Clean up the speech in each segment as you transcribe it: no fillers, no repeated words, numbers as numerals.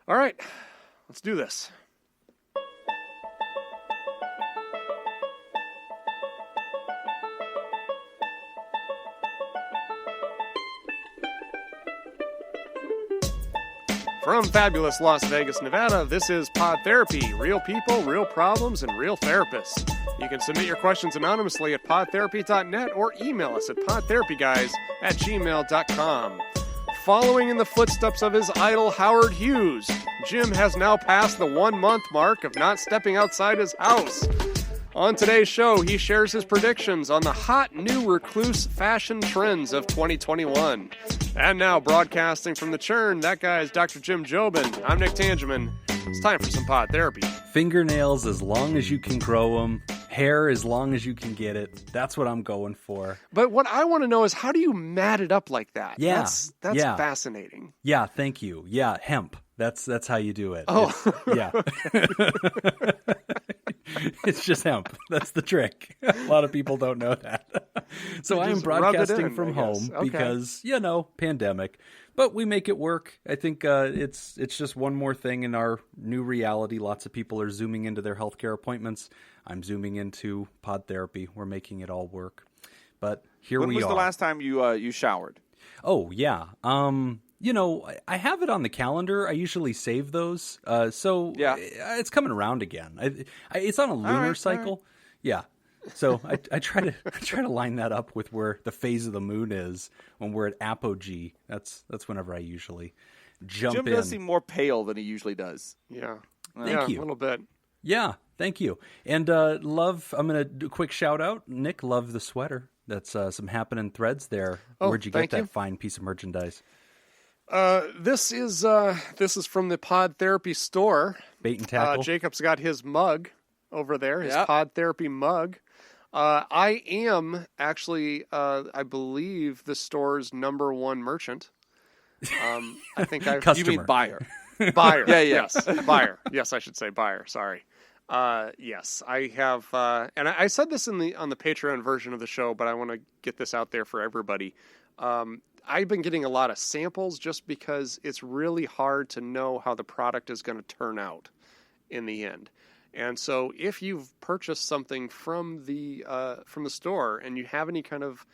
All right, let's do this. From fabulous Las Vegas, Nevada, this is Pod Therapy. Real people, real problems, and real therapists. You can submit your questions anonymously at podtherapy.net or email us at podtherapyguys@gmail.com. Following in the footsteps of his idol Howard Hughes, Jim has now passed the 1-month mark of not stepping outside his house. On today's show, he shares his predictions on the hot new recluse fashion trends of 2021. And now, broadcasting from the churn, that guy is Dr. Jim Jobin. I'm Nick Tangeman. It's time for some pod therapy. Fingernails as long as you can grow them. Hair as long as you can get it. That's what I'm going for. But what I want to know is, how do you mat it up like that? Yeah. That's fascinating. Yeah, thank you. Yeah, hemp. That's how you do it. Oh. Yeah. It's just hemp. That's the trick. A lot of people don't know that. So I am broadcasting from home because, pandemic. But we make it work. I think it's just one more thing in our new reality. Lots of people are zooming into their healthcare appointments. I'm zooming into pod therapy. We're making it all work. But here we are. When was the last time you showered? Oh, yeah. I have it on the calendar. I usually save those. So yeah. It's coming around again. It's on a lunar cycle. Right. Yeah. So I try to line that up with where the phase of the moon is when we're at apogee. That's whenever I usually jump in. Jim does seem more pale than he usually does. Yeah. Thank you. A little bit. Yeah. Thank you. And I'm going to do a quick shout out. Nick, love the sweater. That's some happening threads there. Where'd you get that fine piece of merchandise? This is from the Pod Therapy store. Bait and tackle. Jacob's got his mug over there, his Pod Therapy mug. I am actually, I believe, the store's #1 merchant. I think I've... Customer. You mean buyer. Buyer. Yeah. Yes, buyer. Yes, I should say buyer. Sorry. Yes, I have, and I said this on the Patreon version of the show, but I want to get this out there for everybody. I've been getting a lot of samples just because it's really hard to know how the product is going to turn out in the end. And so if you've purchased something from the store and you have any kind of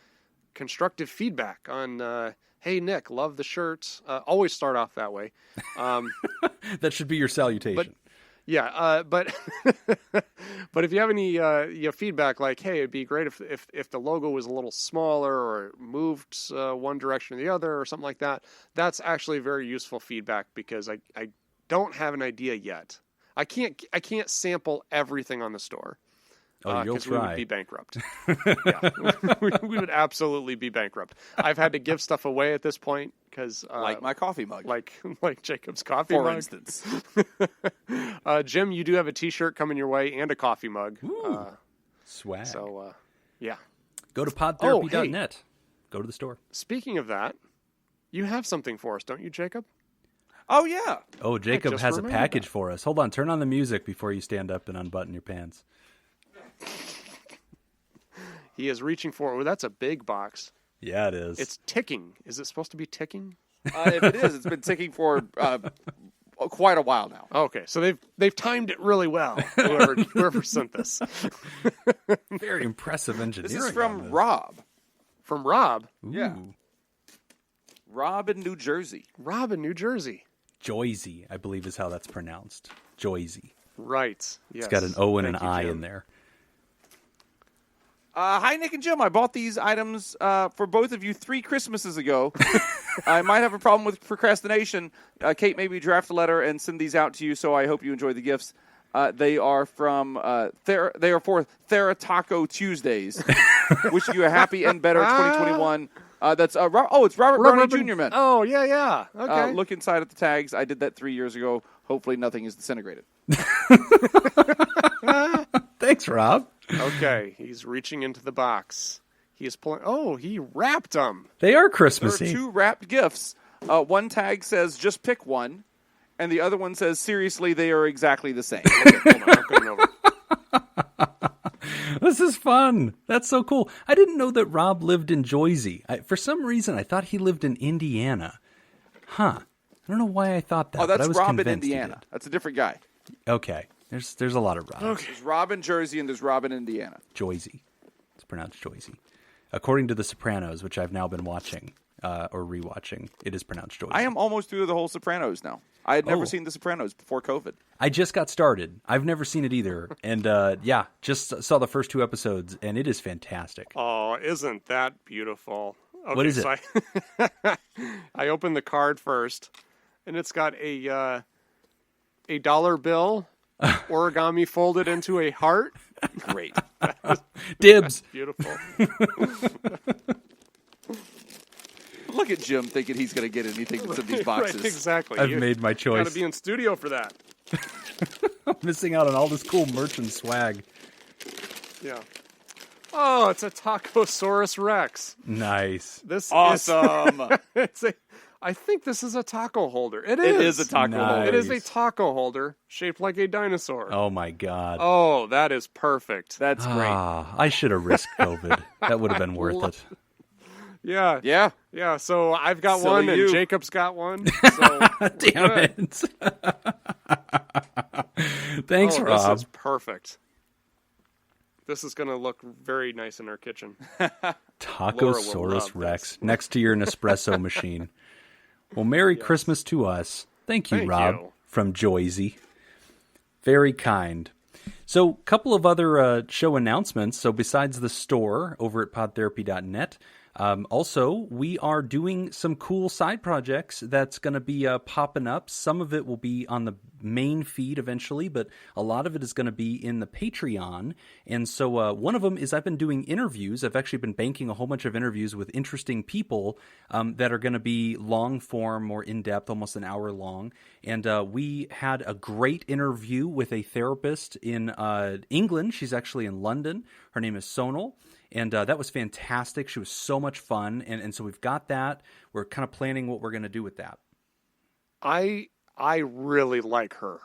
constructive feedback on, hey, Nick, love the shirt, always start off that way. That should be your salutation. But if you have any feedback, like, hey, it'd be great if the logo was a little smaller or moved one direction or the other or something like that, that's actually very useful feedback because I don't have an idea yet. I can't sample everything on the store. Oh, you'll try. We would be bankrupt. We would absolutely be bankrupt. I've had to give stuff away at this point because, like my coffee mug, like Jacob's coffee mug, for instance. Jim, you do have a T-shirt coming your way and a coffee mug. Ooh, swag. So, yeah. Go to podtherapy.net. Go to the store. Speaking of that, you have something for us, don't you, Jacob? Oh yeah. Oh, Jacob has a package for us. Hold on, turn on the music before you stand up and unbutton your pants. He is reaching for it. Oh, that's a big box. Yeah, it is. It's ticking. Is it supposed to be ticking? If it is, it's been ticking for quite a while now. Okay, so they've timed it really well. Whoever sent this. Very impressive engineering. This is from Rob. From Rob? Ooh. Yeah. Rob in New Jersey. Rob in New Jersey. Joyzy, I believe is how that's pronounced. Joyzy. Right. Yes. It's got an O and an I in there. Hi, Nick and Jim. I bought these items for both of you 3 Christmases ago. I might have a problem with procrastination. Kate made me draft a letter and send these out to you, so I hope you enjoy the gifts. They are from they are for Thera Taco Tuesdays. Wishing you a happy and better 2021. That's it's Robert Barney Jr. man. Oh yeah. Okay. Look inside at the tags. I did that 3 years ago. Hopefully nothing is disintegrated. Thanks, Rob. Okay, he's reaching into the box. He is pulling. Oh, he wrapped them. They are Christmassy. There are 2 wrapped gifts. One tag says "Just pick one," and the other one says "Seriously, they are exactly the same." Okay, hold on, I'm coming over. This is fun. That's so cool. I didn't know that Rob lived in Joyzy. For some reason, I thought he lived in Indiana. Huh. I don't know why I thought that. Oh, that's but I was Rob in convinced he Indiana. did. That's a different guy. Okay. There's a lot of Robs. Okay. There's Rob in Jersey and there's Rob in Indiana. Joyzy. It's pronounced Joyzy. According to The Sopranos, which I've now been watching or rewatching, it is pronounced Joyzy. I am almost through the whole Sopranos now. I had never seen The Sopranos before COVID. I just got started. I've never seen it either. And just saw the first 2 episodes, and it is fantastic. Oh, isn't that beautiful? Okay, what is it? So I opened the card first, and it's got a dollar bill origami folded into a heart. Great. Dibs. Beautiful. Look at Jim thinking he's going to get anything that's in these boxes. Right, exactly. I've made my choice. Got to be in studio for that. I'm missing out on all this cool merch and swag. Yeah. Oh, it's a Tacosaurus Rex. Nice. This awesome. I think this is a taco holder. It is a taco holder. It is a taco holder shaped like a dinosaur. Oh my god. Oh, that is perfect. That's great. I should have risked COVID. That would have been worth it. Yeah. Yeah. Yeah, so I've got Silly one and you. Jacob's got one. So Damn it. Thanks, Rob. This is perfect. This is going to look very nice in our kitchen. Tacosaurus Rex next to your Nespresso machine. Well, Merry Christmas to us. Thank you, Rob, from Joyzy. Very kind. So, a couple of other show announcements. So, besides the store over at podtherapy.net, also, we are doing some cool side projects that's going to be popping up. Some of it will be on the main feed eventually, but a lot of it is going to be in the Patreon. And so one of them is I've been doing interviews. I've actually been banking a whole bunch of interviews with interesting people that are going to be long form, more in-depth, almost an hour long. And we had a great interview with a therapist in England. She's actually in London. Her name is Sonal. And that was fantastic. She was so much fun. And so we've got that. We're kind of planning what we're going to do with that. I really like her.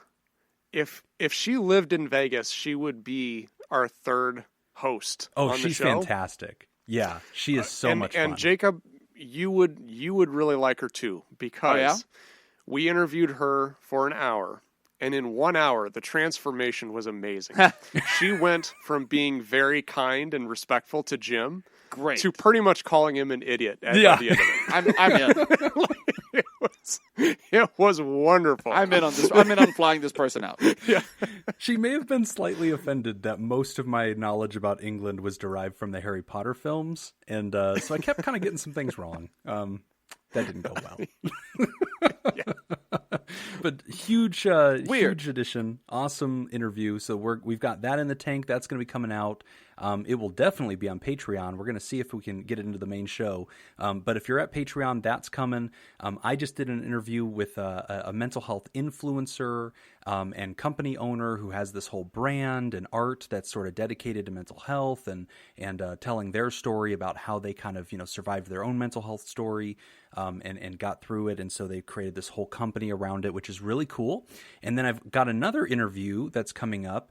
If she lived in Vegas, she would be our third host on the show. Oh, she's fantastic. Yeah, she is so much fun. And Jacob, you would really like her too, because we interviewed her for an hour. And in 1 hour, the transformation was amazing. She went from being very kind and respectful to Jim to pretty much calling him an idiot at the end of it. I'm in. It was wonderful. I'm in on this. I'm in on flying this person out. Yeah. She may have been slightly offended that most of my knowledge about England was derived from the Harry Potter films. And so I kept kind of getting some things wrong. That didn't go well. But huge edition, awesome interview. So we've got that in the tank. That's going to be coming out. It will definitely be on Patreon. We're going to see if we can get it into the main show. But if you're at Patreon, that's coming. I just did an interview with a mental health influencer and company owner who has this whole brand and art that's sort of dedicated to mental health and telling their story about how they kind of survived their own mental health story and got through it. And so they created this whole company around it, which is really cool. And then I've got another interview that's coming up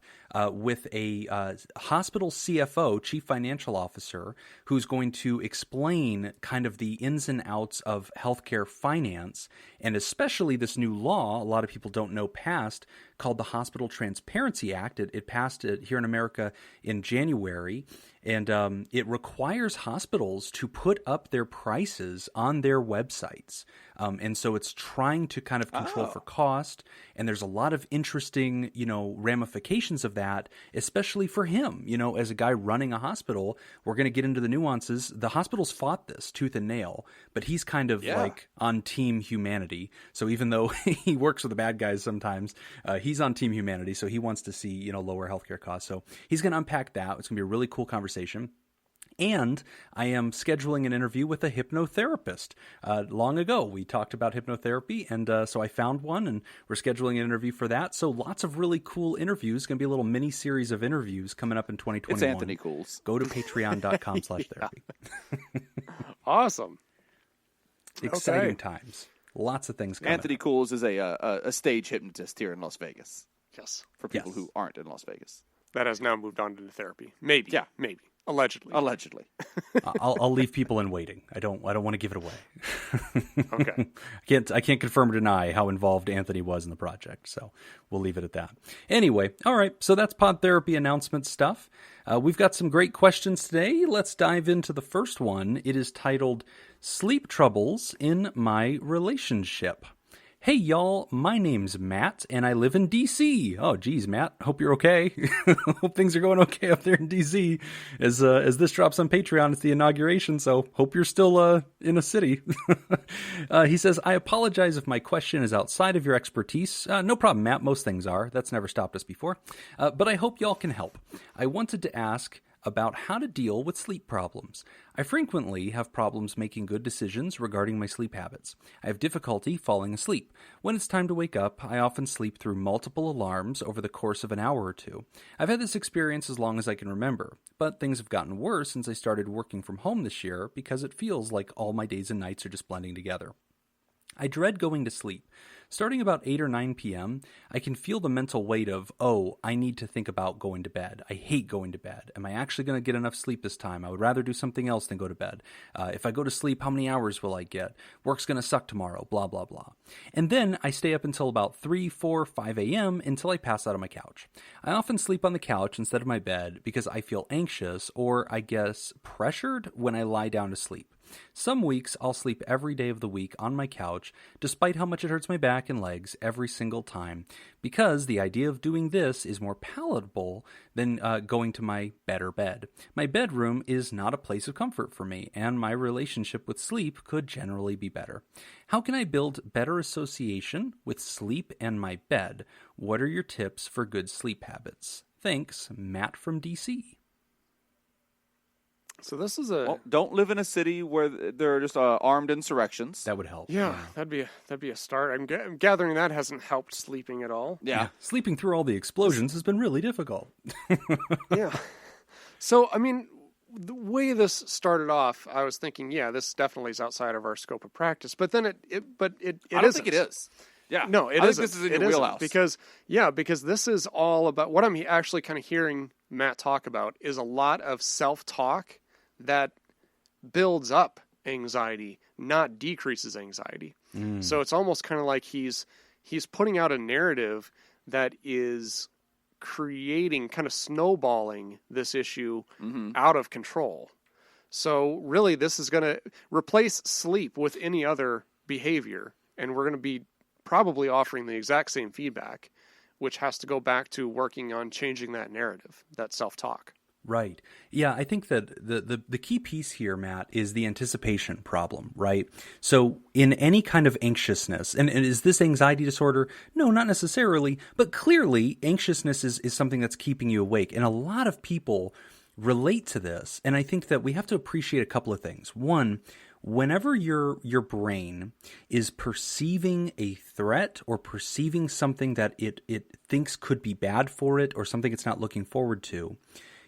with a hospital CFO, Chief Financial Officer, who's going to explain kind of the ins and outs of healthcare finance, and especially this new law a lot of people don't know passed called the Hospital Transparency Act. It passed here in America in January, and it requires hospitals to put up their prices on their websites. And so it's trying to kind of control for cost, and there's a lot of interesting, ramifications of that, especially for him, as a guy running a hospital. We're going to get into the nuances. The hospitals fought this tooth and nail, but he's kind of like on team humanity. So even though he works with the bad guys sometimes, he's on team humanity. So he wants to see, lower healthcare costs. So he's going to unpack that. It's going to be a really cool conversation. And I am scheduling an interview with a hypnotherapist. Long ago, we talked about hypnotherapy, and so I found one, and we're scheduling an interview for that. So lots of really cool interviews. Going to be a little mini series of interviews coming up in 2021. It's Anthony Cools. Go to patreon.com/therapy. Awesome. Exciting times. Lots of things coming Anthony up. Cools is a stage hypnotist here in Las Vegas. Yes. For people who aren't in Las Vegas. That has now moved on to therapy. Maybe. Yeah. Maybe. Allegedly. I'll leave people in waiting. I don't want to give it away. Okay. I can't confirm or deny how involved Anthony was in the project, so we'll leave it at that. Anyway, all right, so that's Pod Therapy announcement stuff. We've got some great questions today. Let's dive into the first one. It is titled Sleep Troubles in My Relationship. Hey, y'all, my name's Matt, and I live in D.C. Oh, geez, Matt, hope you're okay. Hope things are going okay up there in D.C. As this drops on Patreon, it's the inauguration, so hope you're still in a city. He says, I apologize if my question is outside of your expertise. No problem, Matt, most things are. That's never stopped us before. But I hope y'all can help. I wanted to ask about how to deal with sleep problems. I frequently have problems making good decisions regarding my sleep habits. I have difficulty falling asleep. When it's time to wake up, I often sleep through multiple alarms over the course of an hour or two. I've had this experience as long as I can remember, but things have gotten worse since I started working from home this year because it feels like all my days and nights are just blending together. I dread going to sleep. Starting about 8 or 9 p.m., I can feel the mental weight of, oh, I need to think about going to bed. I hate going to bed. Am I actually going to get enough sleep this time? I would rather do something else than go to bed. If I go to sleep, how many hours will I get? Work's going to suck tomorrow, blah, blah, blah. And then I stay up until about 3, 4, 5 a.m. until I pass out on my couch. I often sleep on the couch instead of my bed because I feel anxious or, I guess, pressured when I lie down to sleep. Some weeks, I'll sleep every day of the week on my couch, despite how much it hurts my back and legs every single time, because the idea of doing this is more palatable than going to my better bed. My bedroom is not a place of comfort for me, and my relationship with sleep could generally be better. How can I build better association with sleep and my bed? What are your tips for good sleep habits? Thanks, Matt from DC. So this is don't live in a city where there are just armed insurrections. That would help. Yeah, that'd be a start. I'm gathering that hasn't helped sleeping at all. Yeah. Sleeping through all the explosions has been really difficult. Yeah. So, I mean, the way this started off, I was thinking, yeah, this definitely is outside of our scope of practice. But then it I don't think it is. Yeah. No, it isn't. I think this is in your wheelhouse. Because this is all about what I'm actually kind of hearing Matt talk about is a lot of self-talk that builds up anxiety, not decreases anxiety. So it's almost kind of like he's putting out a narrative that is creating, kind of snowballing this issue out of control. So really this is going to replace sleep with any other behavior, and we're going to be probably offering the exact same feedback, which has to go back to working on changing that narrative, that self-talk. Right. Yeah, I think that the key piece here, Matt, is the anticipation problem, right? So in any kind of anxiousness, and is this anxiety disorder? No, not necessarily, but clearly anxiousness is something that's keeping you awake. And a lot of people relate to this, and I think that we have to appreciate a couple of things. One, whenever your brain is perceiving a threat or perceiving something that it thinks could be bad for it or something it's not looking forward to,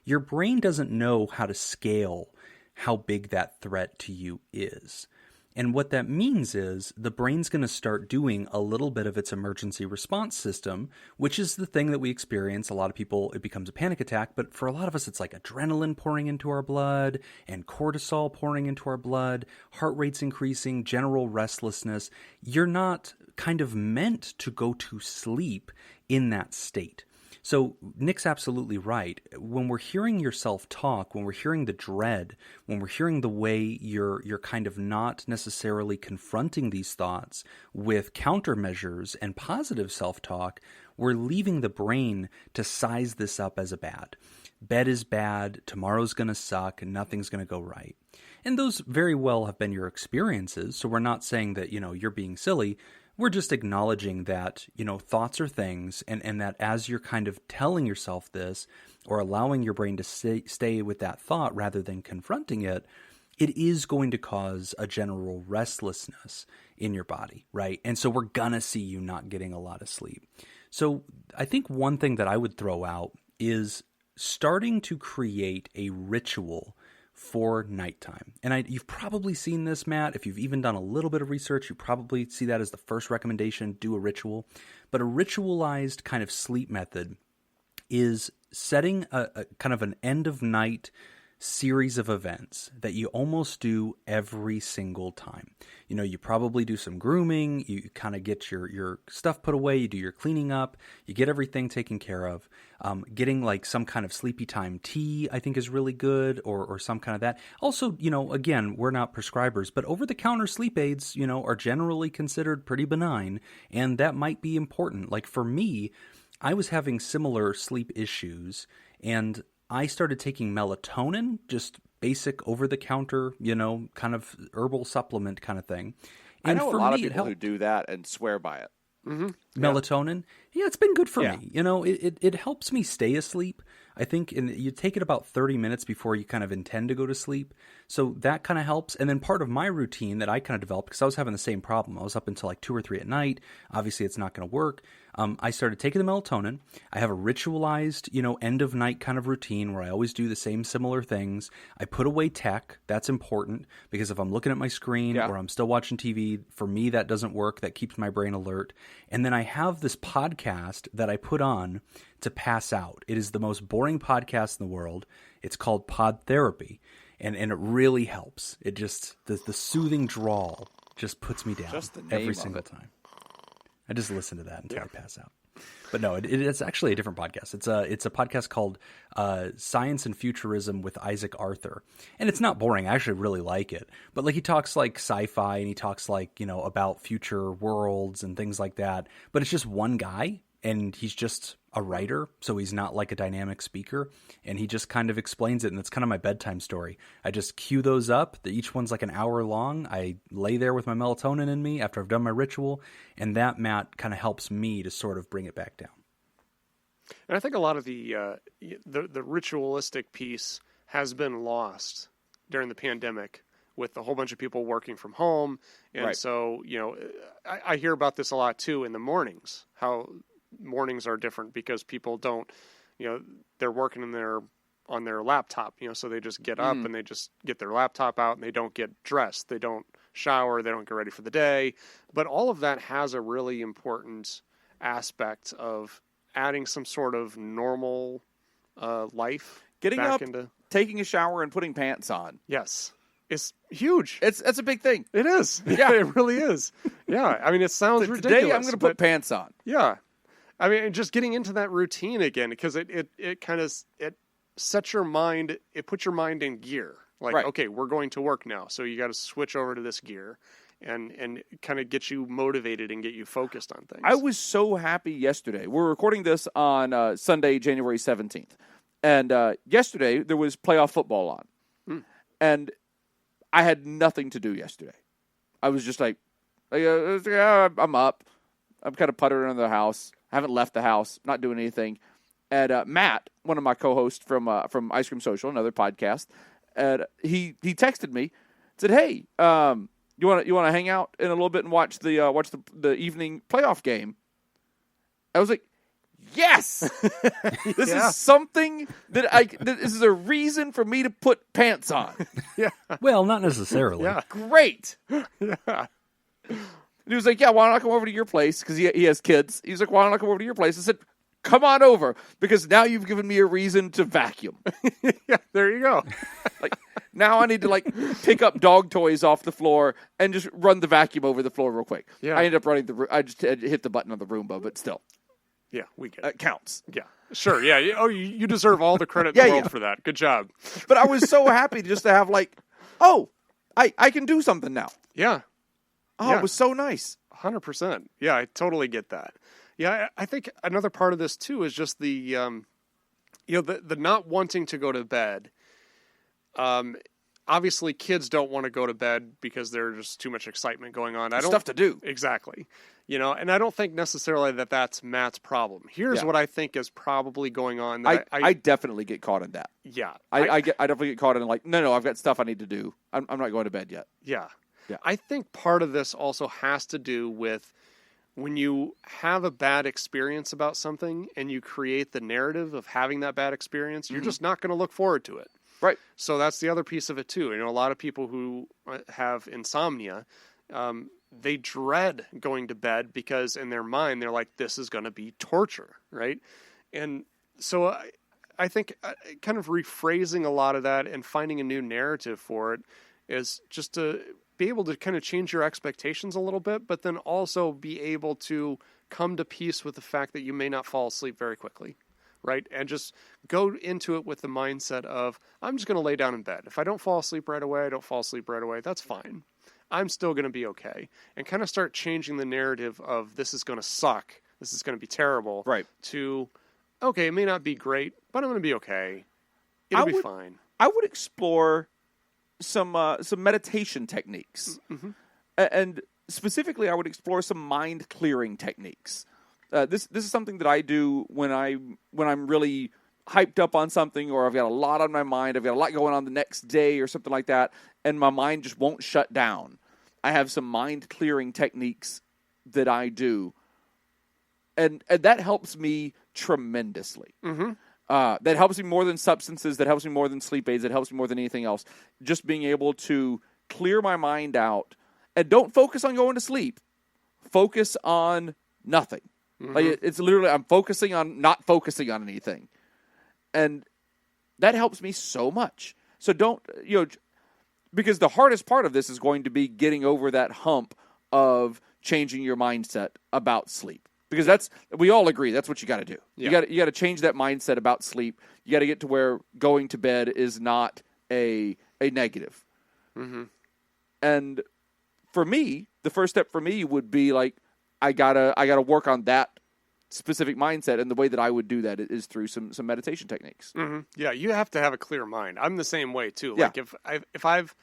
your brain doesn't know how to scale how big that threat to you is. And what that means is the brain's going to start doing a little bit of its emergency response system, which is the thing that we experience. A lot of people, it becomes a panic attack, but for a lot of us, it's like adrenaline pouring into our blood and cortisol pouring into our blood, heart rate's increasing, general restlessness. You're not kind of meant to go to sleep in that state. So Nick's absolutely right. When we're hearing yourself talk, when we're hearing the dread, when we're hearing the way you're kind of not necessarily confronting these thoughts with countermeasures and positive self-talk, we're leaving the brain to size this up as a bad. Bed is bad, tomorrow's going to suck, and nothing's going to go right. And those very well have been your experiences, so we're not saying that, you're being silly. We're just acknowledging that, thoughts are things, and that as you're kind of telling yourself this or allowing your brain to stay with that thought rather than confronting it, it is going to cause a general restlessness in your body, right? And so we're gonna see you not getting a lot of sleep. So I think one thing that I would throw out is starting to create a ritual for nighttime. And you've probably seen this, Matt. If you've even done a little bit of research, you probably see that as the first recommendation, do a ritual. But a ritualized kind of sleep method is setting a kind of an end of night series of events that you almost do every single time. You know, you probably do some grooming, you kind of get your stuff put away, you do your cleaning up, you get everything taken care of. Getting like some kind of sleepy time tea, I think is really good, or some kind of that. Also, you know, again, we're not prescribers, but over-the-counter sleep aids, you know, are generally considered pretty benign, and that might be important. Like for me, I was having similar sleep issues, and I started taking melatonin, just basic over-the-counter, you know, kind of herbal supplement kind of thing. And I know for a lot me, of people who do that and swear by it. Mm-hmm. Melatonin, yeah, it's been good for me. You know, it helps me stay asleep. I think you take it about 30 minutes before you kind of intend to go to sleep. So that kind of helps. And then part of my routine that I kind of developed, because I was having the same problem. I was up until like 2 or 3 at night. Obviously, it's not going to work. I started taking the melatonin. I have a ritualized, you know, end of night kind of routine where I always do the same similar things. I put away tech. That's important because if I'm looking at my screen or I'm still watching TV, for me, that doesn't work. That keeps my brain alert. And then I have this podcast that I put on to pass out. It is the most boring podcast in the world. It's called Pod Therapy, and it really helps. It just the soothing drawl just puts me down every single time. I just listen to that until I pass out. But no, it's actually a different podcast. It's a podcast called Science and Futurism with Isaac Arthur, and it's not boring. I actually really like it. But like he talks like sci-fi, and he talks like, you know, about future worlds and things like that. But it's just one guy, and he's just a writer, so he's not like a dynamic speaker, and he just kind of explains it, and it's kind of my bedtime story. I just cue those up. Each one's like an hour long. I lay there with my melatonin in me after I've done my ritual, and that, Matt, kind of helps me to sort of bring it back down. And I think a lot of the ritualistic piece has been lost during the pandemic with a whole bunch of people working from home, and so, you know, I hear about this a lot too in the mornings, how mornings are different because people don't, you know, they're working on their laptop, you know, so they just get up and they just get their laptop out and they don't get dressed, they don't shower, they don't get ready for the day. But all of that has a really important aspect of adding some sort of normal life. Getting up, taking a shower, and putting pants on. Yes. It's huge. That's a big thing. It is. Yeah, it really is. Yeah. I mean, it sounds ridiculous. Today I'm going to put pants on. Yeah. I mean, just getting into that routine again, because it kind of sets your mind, it puts your mind in gear. Like, okay, we're going to work now, so you got to switch over to this gear, and kind of get you motivated and get you focused on things. I was so happy yesterday. We're recording this on Sunday, January 17th, and yesterday there was playoff football on, and I had nothing to do yesterday. I was just like I'm up. I'm kind of puttering around the house. I haven't left the house, not doing anything. And Matt, one of my co-hosts from Ice Cream Social, another podcast, and he texted me, said, "Hey, you want to hang out in a little bit and watch the evening playoff game?" I was like, "Yes, this is something this is a reason for me to put pants on." Yeah. Well, not necessarily. Yeah. Great. Yeah. And he was like, "Yeah, why don't I come over to your place?" Because he has kids. He's like, "Why don't I come over to your place?" I said, "Come on over, because now you've given me a reason to vacuum." Yeah, there you go. Like, now I need to like pick up dog toys off the floor and just run the vacuum over the floor real quick. Yeah. I ended up running I just hit the button on the Roomba, but still. Yeah, we get it. Counts. Yeah, sure. Yeah. Oh, you deserve all the credit in the world for that. Good job. But I was so happy just to have like, oh, I can do something now. Yeah. Oh, yeah. It was so nice. 100%. Yeah, I totally get that. Yeah, I think another part of this too is just the the not wanting to go to bed. Obviously, kids don't want to go to bed because there's just too much excitement going on. Stuff to do. Exactly. You know, and I don't think necessarily that's Matt's problem. Here's what I think is probably going on. I definitely get caught in that. Yeah. I definitely get caught in like, no, I've got stuff I need to do. I'm not going to bed yet. Yeah. Yeah. I think part of this also has to do with when you have a bad experience about something and you create the narrative of having that bad experience, you're just not going to look forward to it. Right. So that's the other piece of it too. You know, a lot of people who have insomnia, they dread going to bed because in their mind, they're like, this is going to be torture. Right. And so I think kind of rephrasing a lot of that and finding a new narrative for it is just to be able to kind of change your expectations a little bit, but then also be able to come to peace with the fact that you may not fall asleep very quickly, right? And just go into it with the mindset of, I'm just going to lay down in bed. If I don't fall asleep right away, I don't fall asleep right away. That's fine. I'm still going to be okay. And kind of start changing the narrative of this is going to suck, this is going to be terrible, right, to, okay, it may not be great, but I'm going to be okay. It'll be fine. I would explore some meditation techniques, and specifically, I would explore some mind clearing techniques. This is something that I do when I'm really hyped up on something, or I've got a lot on my mind. I've got a lot going on the next day, or something like that, and my mind just won't shut down. I have some mind clearing techniques that I do, and that helps me tremendously. That helps me more than substances. That helps me more than sleep aids. That helps me more than anything else. Just being able to clear my mind out and don't focus on going to sleep. Focus on nothing. Like it's literally, I'm focusing on not focusing on anything, and that helps me so much. So don't, because the hardest part of this is going to be getting over that hump of changing your mindset about sleep. Because we all agree that's what you got to do. Yeah. You got to change that mindset about sleep. You got to get to where going to bed is not a negative. And for me, the first step for me would be like I gotta work on that specific mindset, and the way that I would do that is through some meditation techniques. Yeah, you have to have a clear mind. I'm the same way too. Like if I've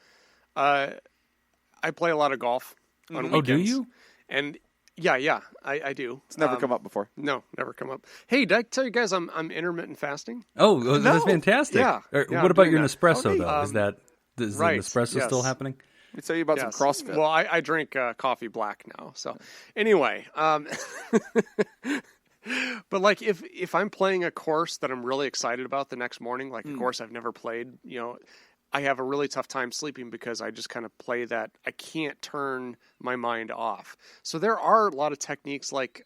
I play a lot of golf on weekends. Oh, do you? And yeah, I do. It's never come up before. No, never come up. Hey, did I tell you guys I'm intermittent fasting? Oh, that's fantastic. Yeah. What about your Nespresso, though? Is the Nespresso still happening? Let me tell you about some CrossFit. Well, I drink coffee black now. So anyway, but like if I'm playing a course that I'm really excited about the next morning, like a course I've never played, I have a really tough time sleeping because I just kind of play that. I can't turn my mind off. So there are a lot of techniques like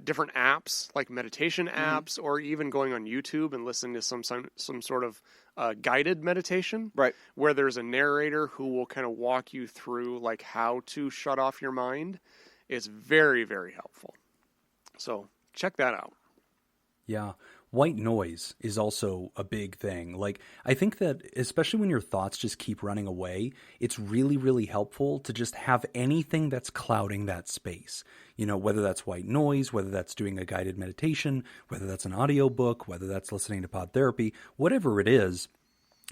different apps, like meditation apps, or even going on YouTube and listening to some sort of guided meditation, right? Where there's a narrator who will kind of walk you through like how to shut off your mind. It's very, very helpful. So check that out. Yeah. White noise is also a big thing. Like, I think that especially when your thoughts just keep running away, it's really, really helpful to just have anything that's clouding that space. Whether that's white noise, whether that's doing a guided meditation, whether that's an audiobook, whether that's listening to pod therapy, whatever it is,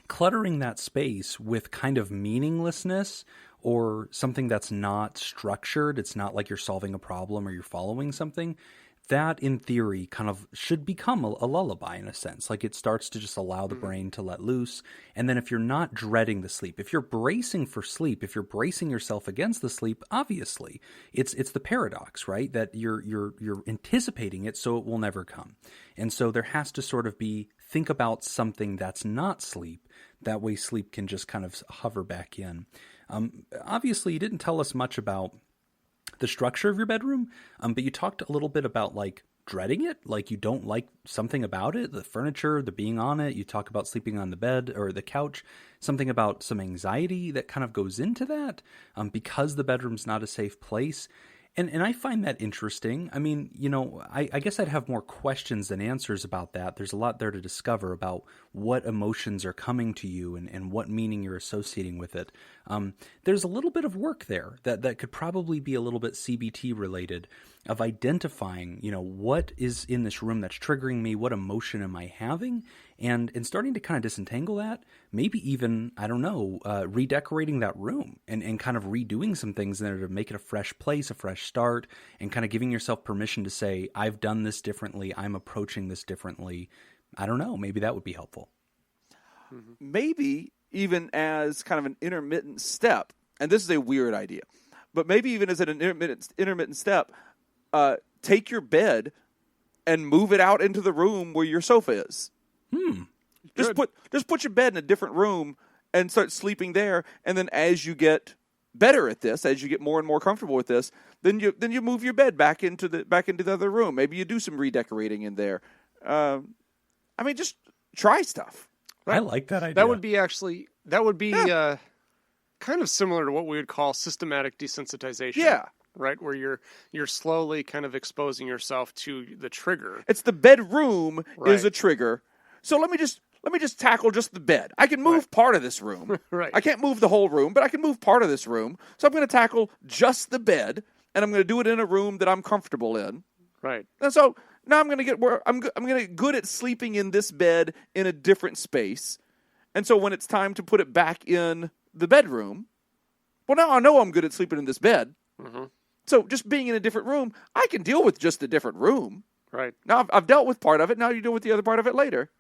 cluttering that space with kind of meaninglessness or something that's not structured. It's not like you're solving a problem or you're following something. That, in theory, kind of should become a lullaby in a sense. Like it starts to just allow the brain to let loose. And then if you're not dreading the sleep, if you're bracing for sleep, if you're bracing yourself against the sleep, obviously it's the paradox, right? That you're anticipating it so it will never come. And so there has to sort of be, think about something that's not sleep. That way sleep can just kind of hover back in. Obviously, you didn't tell us much about the structure of your bedroom, but you talked a little bit about like dreading it, like you don't like something about it, the furniture, the being on it. You talk about sleeping on the bed or the couch, something about some anxiety that kind of goes into that because the bedroom's not a safe place. And I find that interesting. I mean, I guess I'd have more questions than answers about that. There's a lot there to discover about what emotions are coming to you and what meaning you're associating with it. There's a little bit of work there that could probably be a little bit CBT related of identifying, what is in this room that's triggering me, what emotion am I having, and starting to kind of disentangle that, maybe even, I don't know, redecorating that room and kind of redoing some things in there to make it a fresh place, a fresh start, and kind of giving yourself permission to say, I've done this differently, I'm approaching this differently. I don't know, maybe that would be helpful. Maybe even as kind of an intermittent step, and this is a weird idea, but maybe even as an intermittent step, take your bed and move it out into the room where your sofa is. Just put your bed in a different room and start sleeping there. And then as you get better at this, as you get more and more comfortable with this, then you move your bed back into the other room. Maybe you do some redecorating in there. I mean, just try stuff. Right? I like that idea. That would be kind of similar to what we would call systematic desensitization. Yeah. Right, where you're slowly kind of exposing yourself to the trigger. It's the bedroom is a trigger. So let me just tackle just the bed. I can move part of this room. Right. I can't move the whole room, but I can move part of this room. So I'm going to tackle just the bed, and I'm going to do it in a room that I'm comfortable in. Right. And so now I'm going to get I'm going to get good at sleeping in this bed in a different space. And so when it's time to put it back in the bedroom, well, now I know I'm good at sleeping in this bed. Mm-hmm. So just being in a different room, I can deal with just a different room. Right. Now I've dealt with part of it. Now you deal with the other part of it later.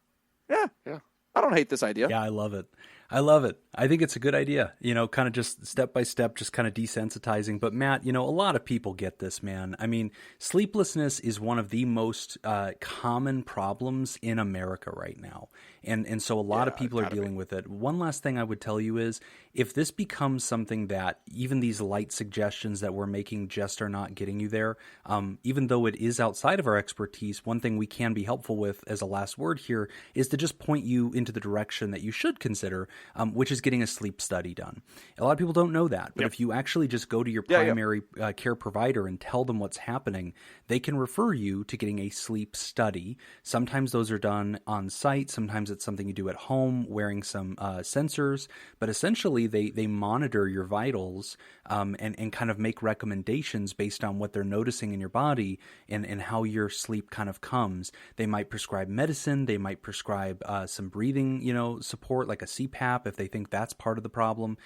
Yeah. Yeah. I don't hate this idea. Yeah, I love it. I think it's a good idea, kind of just step by step, just kind of desensitizing. But Matt, a lot of people get this, man. I mean, sleeplessness is one of the most common problems in America right now. And so a lot of people are dealing with it. One last thing I would tell you is if this becomes something that even these light suggestions that we're making just are not getting you there, even though it is outside of our expertise, one thing we can be helpful with as a last word here is to just point you into the direction that you should consider, which is getting a sleep study done. A lot of people don't know that, but if you actually just go to your primary care provider and tell them what's happening, they can refer you to getting a sleep study. Sometimes those are done on site. Sometimes it's something you do at home wearing some sensors, but essentially they monitor your vitals and kind of make recommendations based on what they're noticing in your body and how your sleep kind of comes. They might prescribe medicine. They might prescribe some breathing, support like a CPAP if they think that's part of the problem.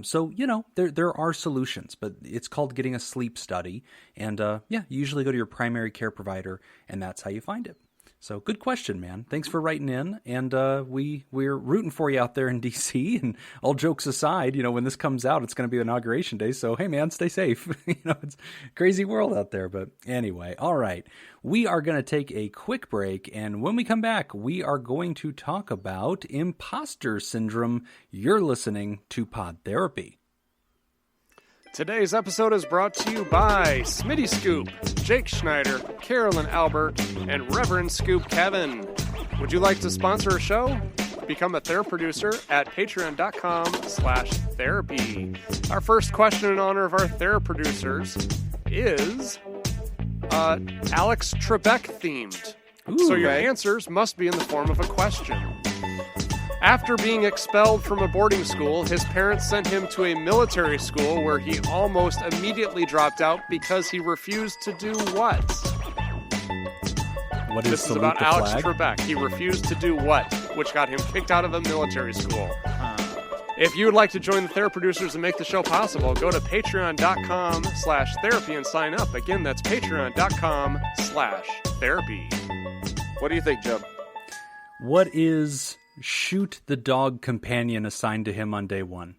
So there are solutions, but it's called getting a sleep study. And you usually go to your primary care provider, and that's how you find it. So good question, man. Thanks for writing in. And we're rooting for you out there in DC. And all jokes aside, when this comes out, it's going to be Inauguration Day. So, hey, man, stay safe. It's a crazy world out there. But anyway, all right. We are going to take a quick break. And when we come back, we are going to talk about imposter syndrome. You're listening to Pod Therapy. Today's episode is brought to you by Smitty Scoop, Jake Schneider, Carolyn Albert, and Reverend Scoop Kevin. Would you like to sponsor a show? Become a Theraproducer at patreon.com/therapy. Our first question in honor of our Theraproducers is Alex Trebek themed. So your answers must be in the form of a question. After being expelled from a boarding school, his parents sent him to a military school where he almost immediately dropped out because he refused to do what? This is about Alex Trebek. He refused to do what, which got him kicked out of a military school. If you would like to join the Theraproducers and make the show possible, go to patreon.com/therapy and sign up. Again, that's patreon.com/therapy. What do you think, Jeb? What is shoot the dog companion assigned to him on day one?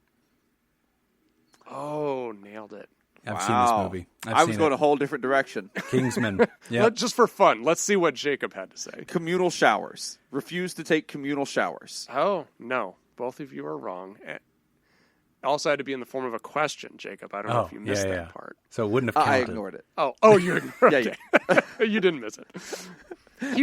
Oh, nailed it. I've seen this movie. I was going a whole different direction. Kingsman. Yeah. Just for fun, let's see what Jacob had to say. Communal showers. Refuse to take communal showers. Oh, no. Both of you are wrong. Also had to be in the form of a question, Jacob. I don't know if you missed that part. So it wouldn't have counted. I ignored it. Oh, you ignored it. Okay. You didn't miss it.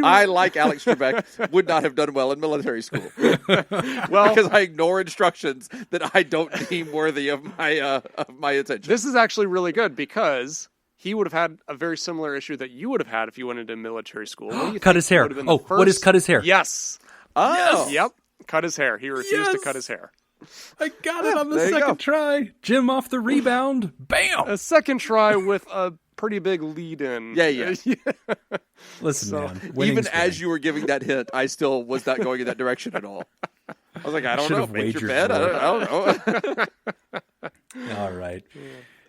I, like Alex Trebek, would not have done well in military school. Well, because I ignore instructions that I don't deem worthy of my attention. This is actually really good because he would have had a very similar issue that you would have had if you went into military school. Cut his hair. What is cut his hair? Yes. Oh. Yes. Yep. Cut his hair. He refused to cut his hair. I got it on the second try. Jim off the rebound. Bam! A second try with a pretty big lead in. Yeah. Listen, man. Even as you were giving that hint, I still was not going in that direction at all. I was like, I don't know. Make your bed. I don't know. All right.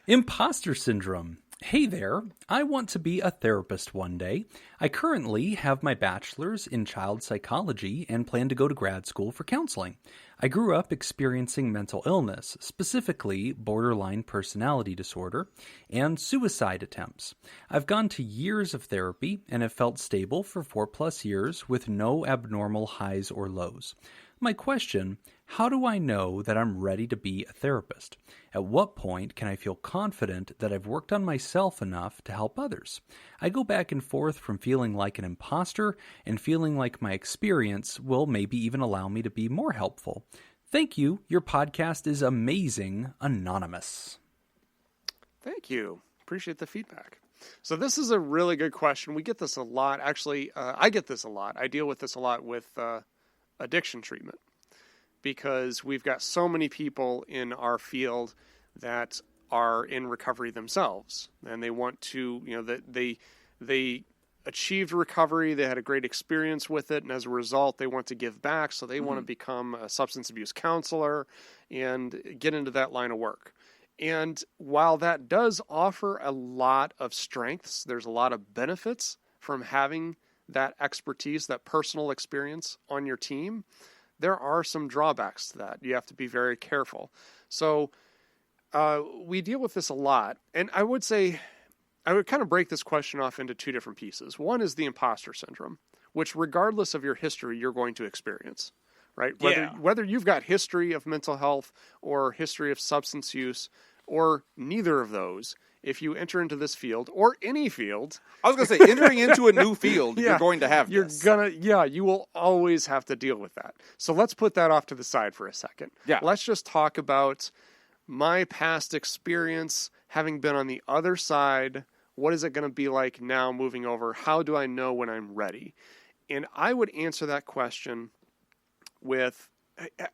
Imposter syndrome. Hey there, I want to be a therapist one day. I currently have my bachelor's in child psychology and plan to go to grad school for counseling. I grew up experiencing mental illness, specifically borderline personality disorder, and suicide attempts. I've gone to years of therapy and have felt stable for 4+ years with no abnormal highs or lows. My question: how do I know that I'm ready to be a therapist? At what point can I feel confident that I've worked on myself enough to help others? I go back and forth from feeling like an imposter and feeling like my experience will maybe even allow me to be more helpful. Thank you. Your podcast is amazing, Anonymous. Thank you. Appreciate the feedback. So this is a really good question. We get this a lot. Actually, I get this a lot. I deal with this a lot with addiction treatment, because we've got so many people in our field that are in recovery themselves, and they want to, they achieved recovery, they had a great experience with it, and as a result, they want to give back, so they want to become a substance abuse counselor and get into that line of work. And while that does offer a lot of strengths, there's a lot of benefits from having that expertise, that personal experience on your team, there are some drawbacks to that. You have to be very careful. So we deal with this a lot. And I would say, I would kind of break this question off into two different pieces. One is the imposter syndrome, which regardless of your history, you're going to experience, right? Whether you've got history of mental health or history of substance use or neither of those, if you enter into this field or any field, I was going to say, entering into a new field, you're going to have this. You will always have to deal with that. So let's put that off to the side for a second. Yeah. Let's just talk about my past experience, having been on the other side. What is it going to be like now moving over? How do I know when I'm ready? And I would answer that question with,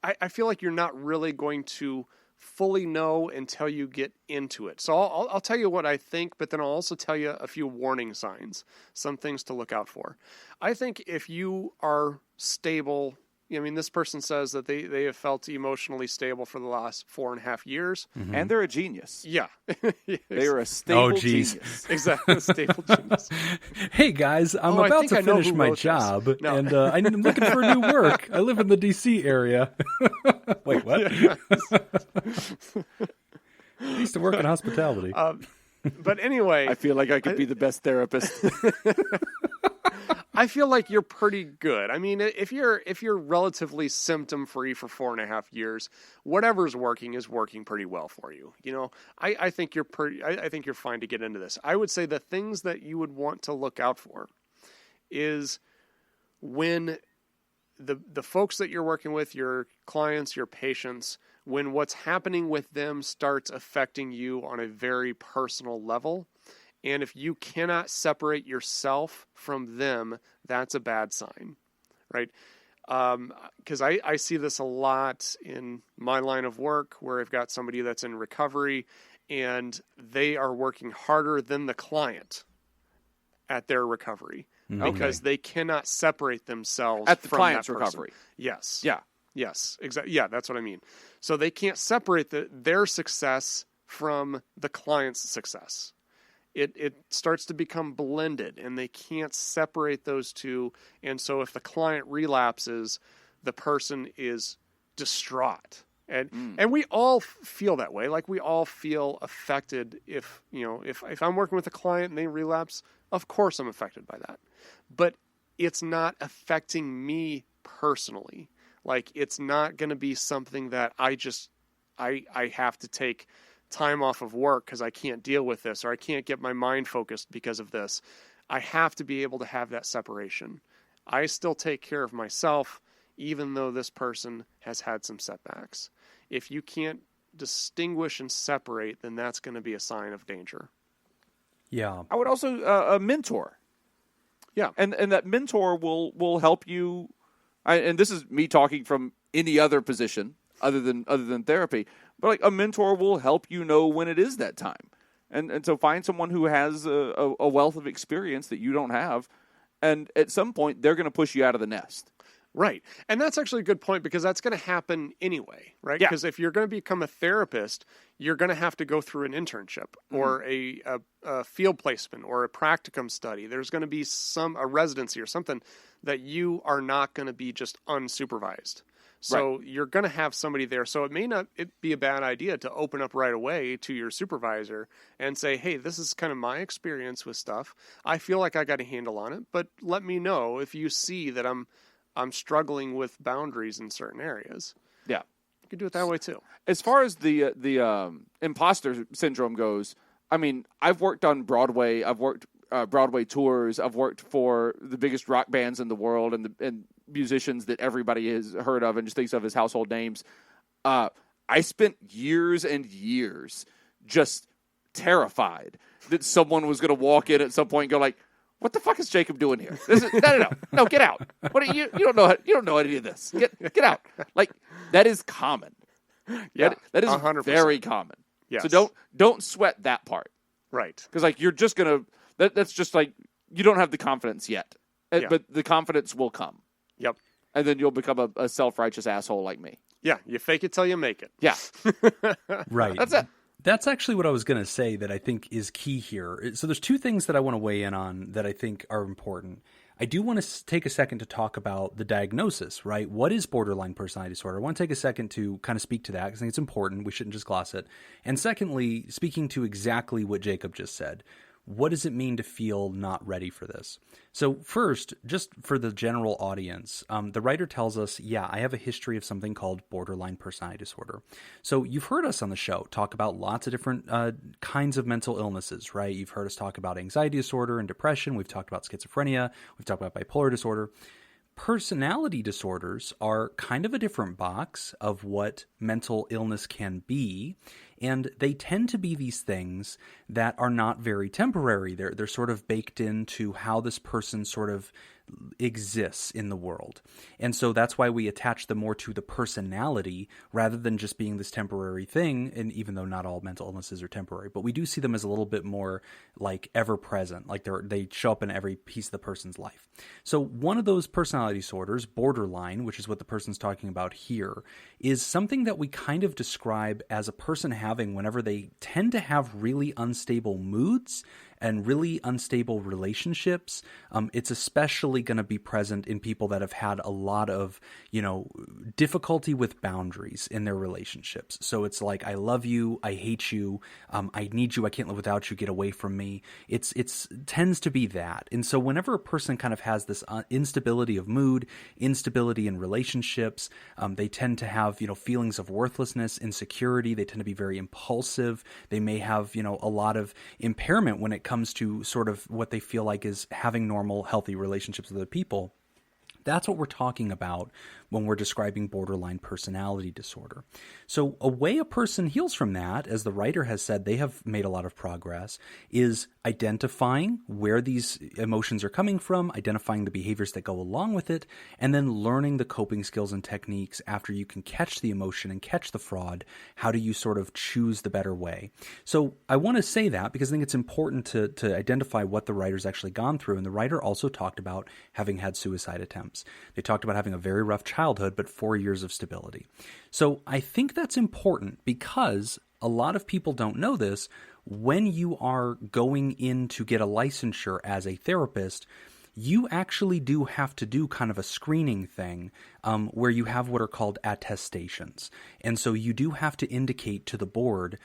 I feel like you're not really going to fully know until you get into it. So I'll tell you what I think, but then I'll also tell you a few warning signs, some things to look out for. I think if you are stable, I mean, this person says that they have felt emotionally stable for the last 4.5 years. Mm-hmm. And they're a genius. Yeah. They are a stable genius. Exactly, a stable genius. Hey, guys, I'm about to finish my job, and I'm looking for new work. I live in the D.C. area. Wait, what? I used to work in hospitality. But anyway. I feel like I could be the best therapist. I feel like you're pretty good. I mean, if you're relatively symptom free for 4.5 years, whatever's working is working pretty well for you. I think you're fine to get into this. I would say the things that you would want to look out for is when the folks that you're working with, your clients, your patients, when what's happening with them starts affecting you on a very personal level. And if you cannot separate yourself from them, that's a bad sign, right? Because I see this a lot in my line of work where I've got somebody that's in recovery and they are working harder than the client at their recovery because they cannot separate themselves at the from client's that person. recovery. Yes. Yeah. Yes. Exactly. Yeah, that's what I mean. So they can't separate their success from the client's success. It starts to become blended, and they can't separate those two. And so if the client relapses, the person is distraught. And we all feel that way. Like, we all feel affected if I'm working with a client and they relapse, of course I'm affected by that. But it's not affecting me personally. Like, it's not going to be something that I have to take time off of work because I can't deal with this, or I can't get my mind focused because of this. I have to be able to have that separation. I still take care of myself, even though this person has had some setbacks. If you can't distinguish and separate, then that's going to be a sign of danger. Yeah. I would also a mentor. Yeah. And that mentor will help you. And this is me talking from any other position other than therapy. But like, a mentor will help you know when it is that time. And so find someone who has a wealth of experience that you don't have. And at some point, they're going to push you out of the nest. Right. And that's actually a good point, because that's going to happen anyway, right? Yeah. Because if you're going to become a therapist, you're going to have to go through an internship or a field placement or a practicum study. There's going to be a residency or something that you are not going to be just unsupervised. So you're going to have somebody there. So it may not be a bad idea to open up right away to your supervisor and say, hey, this is kind of my experience with stuff. I feel like I got a handle on it, but let me know if you see that I'm I'm struggling with boundaries in certain areas. Yeah. You could do it that way too. As far as the imposter syndrome goes, I mean, I've worked on Broadway. I've worked Broadway tours. I've worked for the biggest rock bands in the world and musicians that everybody has heard of and just thinks of as household names. I spent years and years just terrified that someone was going to walk in at some point and go like, "What the fuck is Jacob doing here? No, get out! What are you don't know any of this. Get out!" Like that is common. Yeah, that is 100%. very common. Yes. So don't sweat that part, right? Because like you're just gonna that's just like you don't have the confidence yet, but the confidence will come. Yep. And then you'll become a self-righteous asshole like me. Yeah, you fake it till you make it. Yeah. Right. That's it. That's actually what I was going to say that I think is key here. So there's two things that I want to weigh in on that I think are important. I do want to take a second to talk about the diagnosis, right? What is borderline personality disorder? I want to take a second to kind of speak to that because I think it's important. We shouldn't just gloss it. And secondly, speaking to exactly what Jacob just said. What does it mean to feel not ready for this? So first, just for the general audience, the writer tells us, yeah, I have a history of something called borderline personality disorder. So you've heard us on the show talk about lots of different kinds of mental illnesses, right? You've heard us talk about anxiety disorder and depression. We've talked about schizophrenia. We've talked about bipolar disorder. Personality disorders are kind of a different box of what mental illness can be, and they tend to be these things that are not very temporary. They're sort of baked into how this person sort of exists in the world. And so that's why we attach them more to the personality rather than just being this temporary thing. And even though not all mental illnesses are temporary, but we do see them as a little bit more like ever present, like they show up in every piece of the person's life. So one of those personality disorders, borderline, which is what the person's talking about here, is something that we kind of describe as a person having whenever they tend to have really unstable moods and really unstable relationships. It's especially going to be present in people that have had a lot of, difficulty with boundaries in their relationships. So it's like, I love you, I hate you, I need you, I can't live without you, get away from me. It tends to be that. And so whenever a person kind of has this instability of mood, instability in relationships, they tend to have, feelings of worthlessness, insecurity. They tend to be very impulsive. They may have, a lot of impairment when it comes to sort of what they feel like is having normal, healthy relationships with other people. That's what we're talking about when we're describing borderline personality disorder. So a way a person heals from that, as the writer has said, they have made a lot of progress, is identifying where these emotions are coming from, identifying the behaviors that go along with it, and then learning the coping skills and techniques after you can catch the emotion and catch the fraud. How do you sort of choose the better way? So I want to say that because I think it's important to identify what the writer's actually gone through. And the writer also talked about having had suicide attempts. They talked about having a very rough childhood, but 4 years of stability. So I think that's important because a lot of people don't know this. When you are going in to get a licensure as a therapist, you actually do have to do kind of a screening thing where you have what are called attestations. And so you do have to indicate to the board,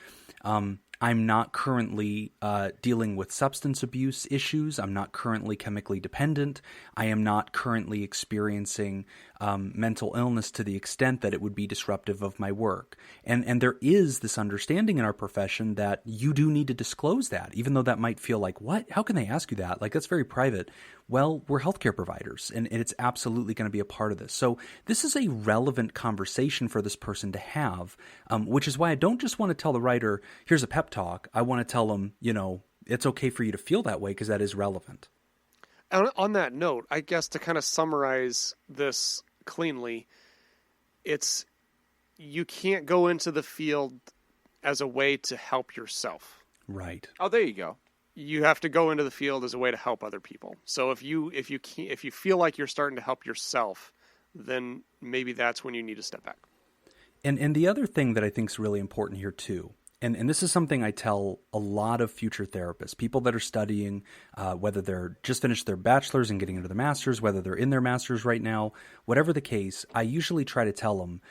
I'm not currently dealing with substance abuse issues. I'm not currently chemically dependent. I am not currently experiencing mental illness to the extent that it would be disruptive of my work. And there is this understanding in our profession that you do need to disclose that, even though that might feel like, what? How can they ask you that? Like, that's very private. Well, we're healthcare providers, and it's absolutely going to be a part of this. So this is a relevant conversation for this person to have, which is why I don't just want to tell the writer, here's a pep talk. I want to tell them, it's okay for you to feel that way because that is relevant. And on that note, I guess to kind of summarize this cleanly, you can't go into the field as a way to help yourself. Right. Oh, there you go. You have to go into the field as a way to help other people. So if you feel like you're starting to help yourself, then maybe that's when you need to step back. And the other thing that I think is really important here too, and this is something I tell a lot of future therapists, people that are studying, whether they're just finished their bachelor's and getting into the master's, whether they're in their master's right now, whatever the case, I usually try to tell them,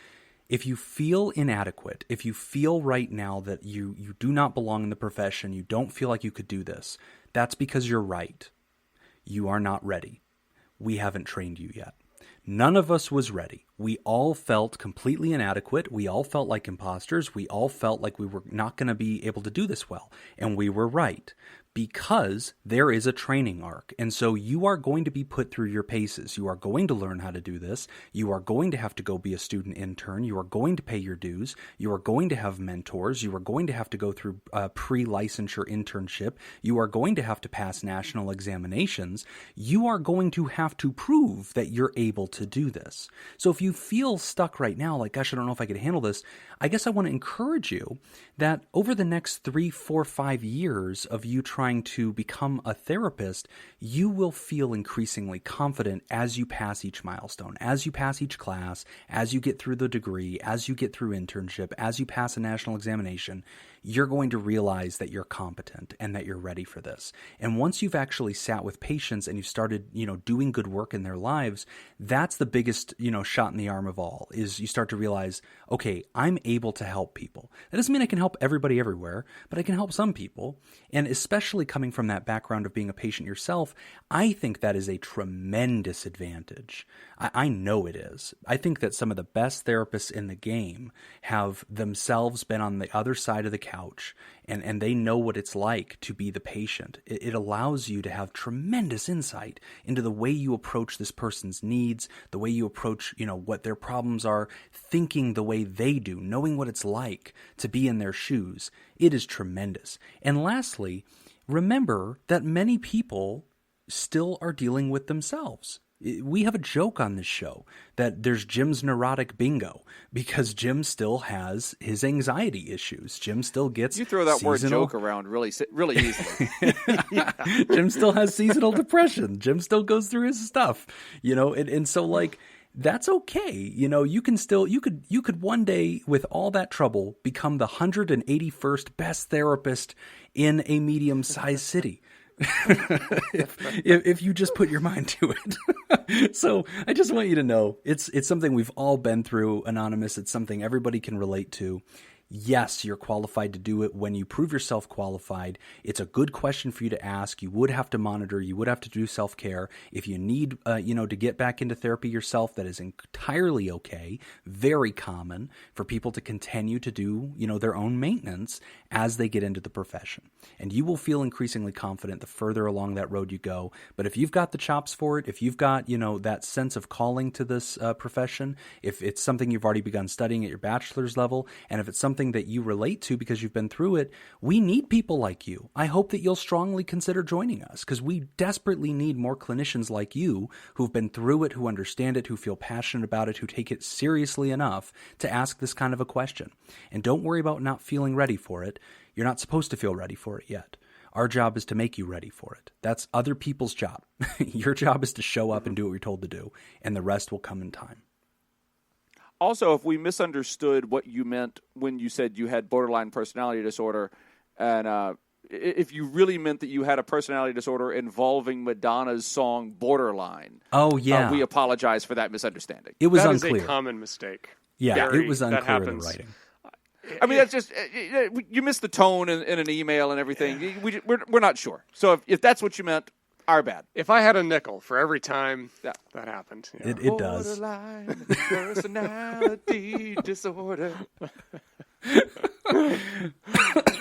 if you feel inadequate, if you feel right now that you do not belong in the profession, you don't feel like you could do this, that's because you're right. You are not ready. We haven't trained you yet. None of us was ready. We all felt completely inadequate. We all felt like imposters. We all felt like we were not going to be able to do this well. And we were right. Because there is a training arc. And so you are going to be put through your paces. You are going to learn how to do this. You are going to have to go be a student intern. You are going to pay your dues. You are going to have mentors. You are going to have to go through a pre-licensure internship. You are going to have to pass national examinations. You are going to have to prove that you're able to do this. So if you feel stuck right now, like, gosh, I don't know if I could handle this, I guess I want to encourage you that over the next 3, 4, 5 years of you trying to become a therapist, you will feel increasingly confident as you pass each milestone, as you pass each class, as you get through the degree, as you get through internship, as you pass a national examination. You're going to realize that you're competent and that you're ready for this. And once you've actually sat with patients and you've started, doing good work in their lives, that's the biggest, shot in the arm of all, is you start to realize, okay, I'm able to help people. That doesn't mean I can help everybody everywhere, but I can help some people. And especially coming from that background of being a patient yourself, I think that is a tremendous advantage. I know it is. I think that some of the best therapists in the game have themselves been on the other side of the couch, and they know what it's like to be the patient. It allows you to have tremendous insight into the way you approach this person's needs, the way you approach, what their problems are, thinking the way they do, knowing what it's like to be in their shoes. It is tremendous. And lastly, remember that many people still are dealing with themselves. We have a joke on this show that there's Jim's neurotic bingo, because Jim still has his anxiety issues. Jim still gets You throw that seasonal... word joke around really easily. Yeah. Jim still has seasonal depression. Jim still goes through his stuff, and so like that's okay. You could one day with all that trouble become the 181st best therapist in a medium-sized city. if you just put your mind to it. So I just want you to know it's something we've all been through, Anonymous. It's something everybody can relate to. Yes, you're qualified to do it when you prove yourself qualified. It's a good question for you to ask. You would have to monitor. You would have to do self-care. If you need, to get back into therapy yourself, that is entirely okay. Very common for people to continue to do, their own maintenance as they get into the profession. And you will feel increasingly confident the further along that road you go. But if you've got the chops for it, if you've got, that sense of calling to this profession, if it's something you've already begun studying at your bachelor's level, and if it's something that you relate to because you've been through it, we need people like you. I hope that you'll strongly consider joining us, because we desperately need more clinicians like you who've been through it, who understand it, who feel passionate about it, who take it seriously enough to ask this kind of a question. And don't worry about not feeling ready for it. You're not supposed to feel ready for it yet. Our job is to make you ready for it. That's other people's job. Your job is to show up and do what you're told to do, and the rest will come in time. Also, if we misunderstood what you meant when you said you had borderline personality disorder, and if you really meant that you had a personality disorder involving Madonna's song Borderline. Oh, yeah. We apologize for that misunderstanding. It was unclear. That is a common mistake. Yeah, it was unclear in the writing. I mean, that's just, you missed the tone in an email and everything. We're not sure. So if that's what you meant, our bad. If I had a nickel for every time that happened. Yeah. It does. Borderline personality disorder.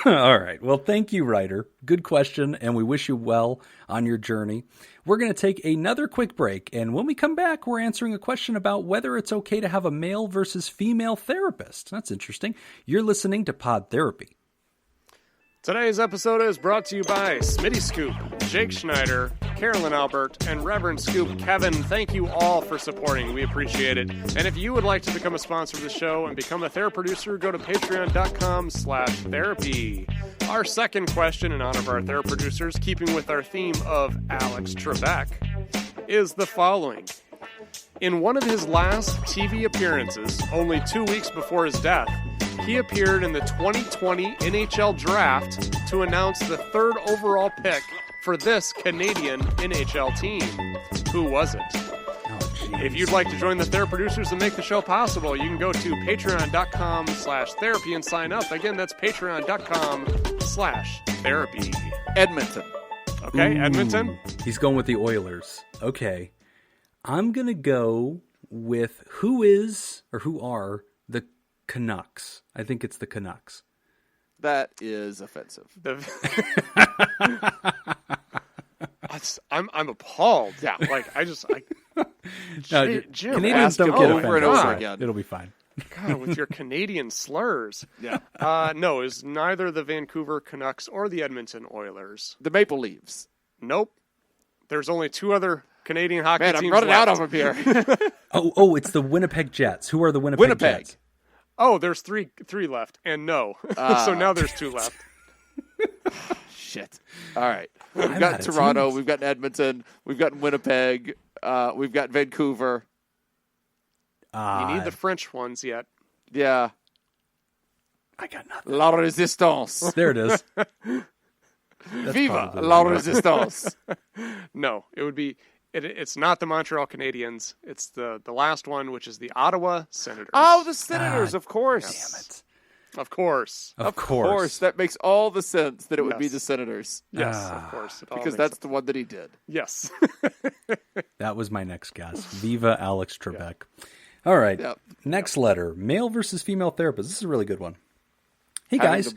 All right. Well, thank you, Ryder. Good question, and we wish you well on your journey. We're going to take another quick break, and when we come back, we're answering a question about whether it's okay to have a male versus female therapist. That's interesting. You're listening to Pod Therapy. Today's episode is brought to you by Smitty Scoop, Jake Schneider, Carolyn Albert, and Reverend Scoop Kevin. Thank you all for supporting. We appreciate it. And if you would like to become a sponsor of the show and become a Theraproducer, go to patreon.com/therapy. Our second question, in honor of our Theraproducers, keeping with our theme of Alex Trebek, is the following. In one of his last TV appearances, only 2 weeks before his death, he appeared in the 2020 NHL Draft to announce the third overall pick for this Canadian NHL team. Who was it? If you'd like to join the Theraproducers and make the show possible, you can go to patreon.com/therapy and sign up. Again, that's patreon.com/therapy. Edmonton. Okay, Ooh, Edmonton? He's going with the Oilers. Okay. I'm going to go with who are the Canucks. I think it's the Canucks. That is offensive. I'm appalled. Yeah, like Jim, Canadians don't get over and over again. It'll be fine. God, with your Canadian slurs. Yeah. No, it's neither the Vancouver Canucks or the Edmonton Oilers. The Maple Leafs. Nope. There's only two other Canadian hockey teams. I'm running left. out of them here. It's the Winnipeg Jets. Who are the Winnipeg Jets? Oh, there's three left, and no. So now there's two left. Shit. All right. We've got Toronto. We've got Edmonton. We've got Winnipeg. We've got Vancouver. You need the French ones yet. Yeah. I got nothing. La Resistance. There it is. Viva la Resistance. No, it would be... It's not the Montreal Canadiens. It's the last one, which is the Ottawa Senators. Oh, the Senators, of course. Damn it. Of course. Of course. That makes all the sense that it would be the Senators. Yes, of course. Because that's the one that he did. Yes. That was my next guess. Viva Alex Trebek. Yeah. All right. Yep. Next letter. Male versus female therapist. This is a really good one. Hey, guys.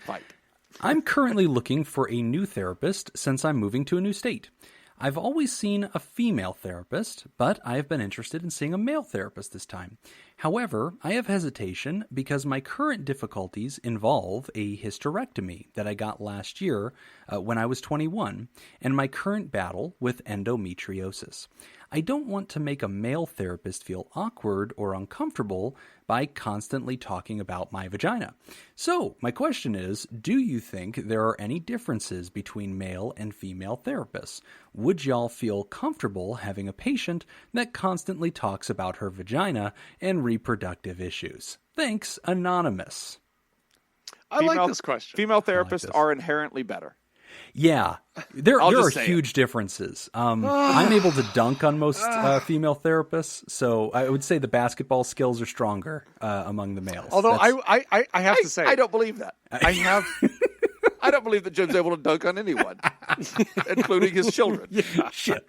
I'm currently looking for a new therapist since I'm moving to a new state. I've always seen a female therapist, but I have been interested in seeing a male therapist this time. However, I have hesitation because my current difficulties involve a hysterectomy that I got last year when I was 21, and my current battle with endometriosis. I don't want to make a male therapist feel awkward or uncomfortable by constantly talking about my vagina. So, my question is, do you think there are any differences between male and female therapists? Would y'all feel comfortable having a patient that constantly talks about her vagina and reproductive issues? Thanks, Anonymous. I like this question. Female therapists are inherently better. Yeah, there are huge differences. I'm able to dunk on most female therapists, so I would say the basketball skills are stronger among the males. Although I have to say, I don't believe that. I don't believe that Jim's able to dunk on anyone, including his children. Yeah. Shit,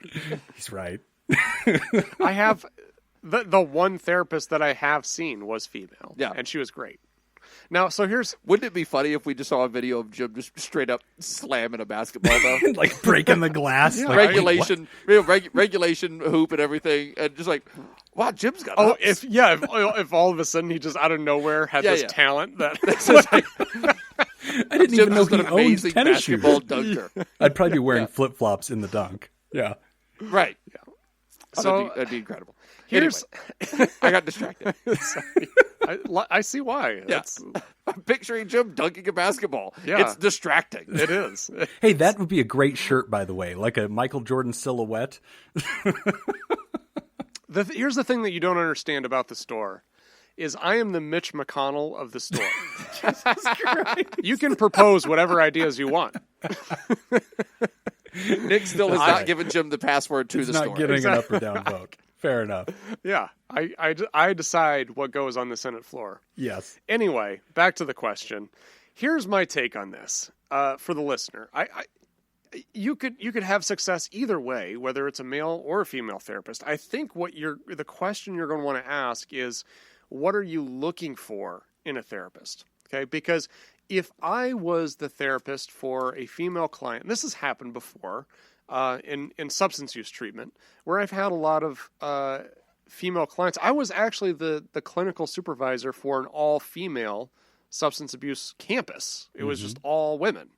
he's right. I have the one therapist that I have seen was female, and she was great. Now, so wouldn't it be funny if we just saw a video of Jim just straight up slamming a basketball, though? Like breaking the glass? Yeah, like, regulation hoop and everything, and just like, wow, Jim's got ups. If all of a sudden he just out of nowhere had this talent that... I didn't even know he owned tennis basketball shoes. Dunker. I'd probably be wearing flip-flops in the dunk. Yeah. Right. Yeah. So that'd be incredible. Anyway, I got distracted. I see why. Yeah. I'm picturing Jim dunking a basketball. Yeah. It's distracting. It is. Hey, that would be a great shirt, by the way, like a Michael Jordan silhouette. Here's the thing that you don't understand about the store is I am the Mitch McConnell of the store. Jesus Christ. You can propose whatever ideas you want. Nick still has not given Jim the password to the store. He's not giving an up or down vote. Fair enough. Yeah, I decide what goes on the Senate floor. Yes. Anyway, back to the question. Here's my take on this for the listener. You could have success either way, whether it's a male or a female therapist. I think the question you're going to want to ask is, what are you looking for in a therapist? Okay, because if I was the therapist for a female client, this has happened before in substance use treatment, where I've had a lot of female clients. I was actually the clinical supervisor for an all-female substance abuse campus. It was just all women.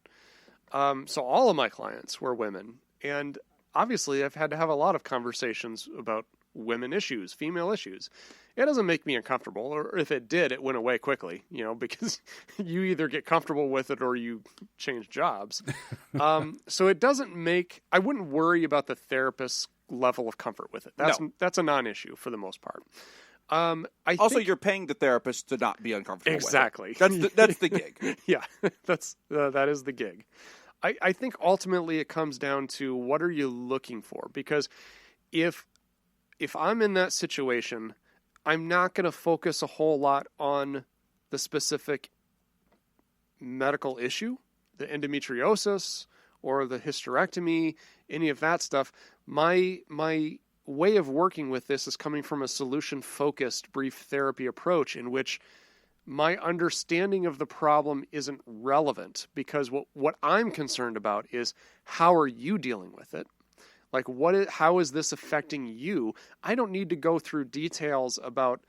So all of my clients were women. And obviously I've had to have a lot of conversations about women issues, female issues. It doesn't make me uncomfortable, or if it did, it went away quickly, because you either get comfortable with it or you change jobs. So it doesn't I wouldn't worry about the therapist's level of comfort with it. That's a non-issue for the most part. You're paying the therapist to not be uncomfortable. Exactly. With it. That's the gig. Yeah, that is the gig. I think ultimately it comes down to what are you looking for? Because if I'm in that situation, I'm not going to focus a whole lot on the specific medical issue, the endometriosis or the hysterectomy, any of that stuff. My way of working with this is coming from a solution-focused brief therapy approach in which my understanding of the problem isn't relevant, because what I'm concerned about is how are you dealing with it? Like, how is this affecting you? I don't need to go through details about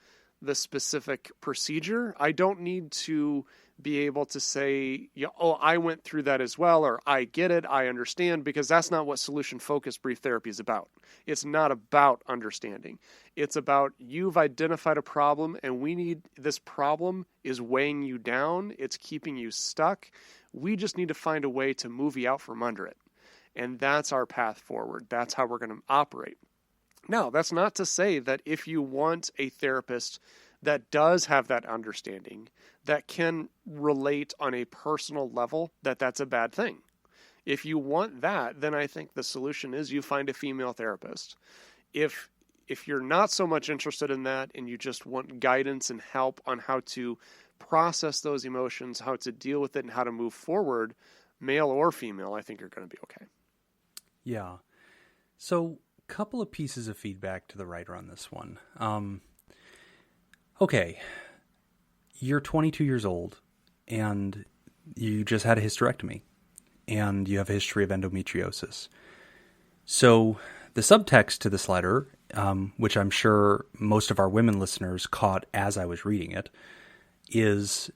the specific procedure. I don't need to be able to say, oh, I went through that as well, or I get it, I understand, because that's not what solution-focused brief therapy is about. It's not about understanding. It's about you've identified a problem, and this problem is weighing you down. It's keeping you stuck. We just need to find a way to move you out from under it. And that's our path forward. That's how we're going to operate. Now, that's not to say that if you want a therapist that does have that understanding, that can relate on a personal level, that's a bad thing. If you want that, then I think the solution is you find a female therapist. If you're not so much interested in that and you just want guidance and help on how to process those emotions, how to deal with it, and how to move forward, male or female, I think you're going to be okay. Yeah. So, couple of pieces of feedback to the writer on this one. Okay, you're 22 years old and you just had a hysterectomy and you have a history of endometriosis. So the subtext to this letter, which I'm sure most of our women listeners caught as I was reading it, is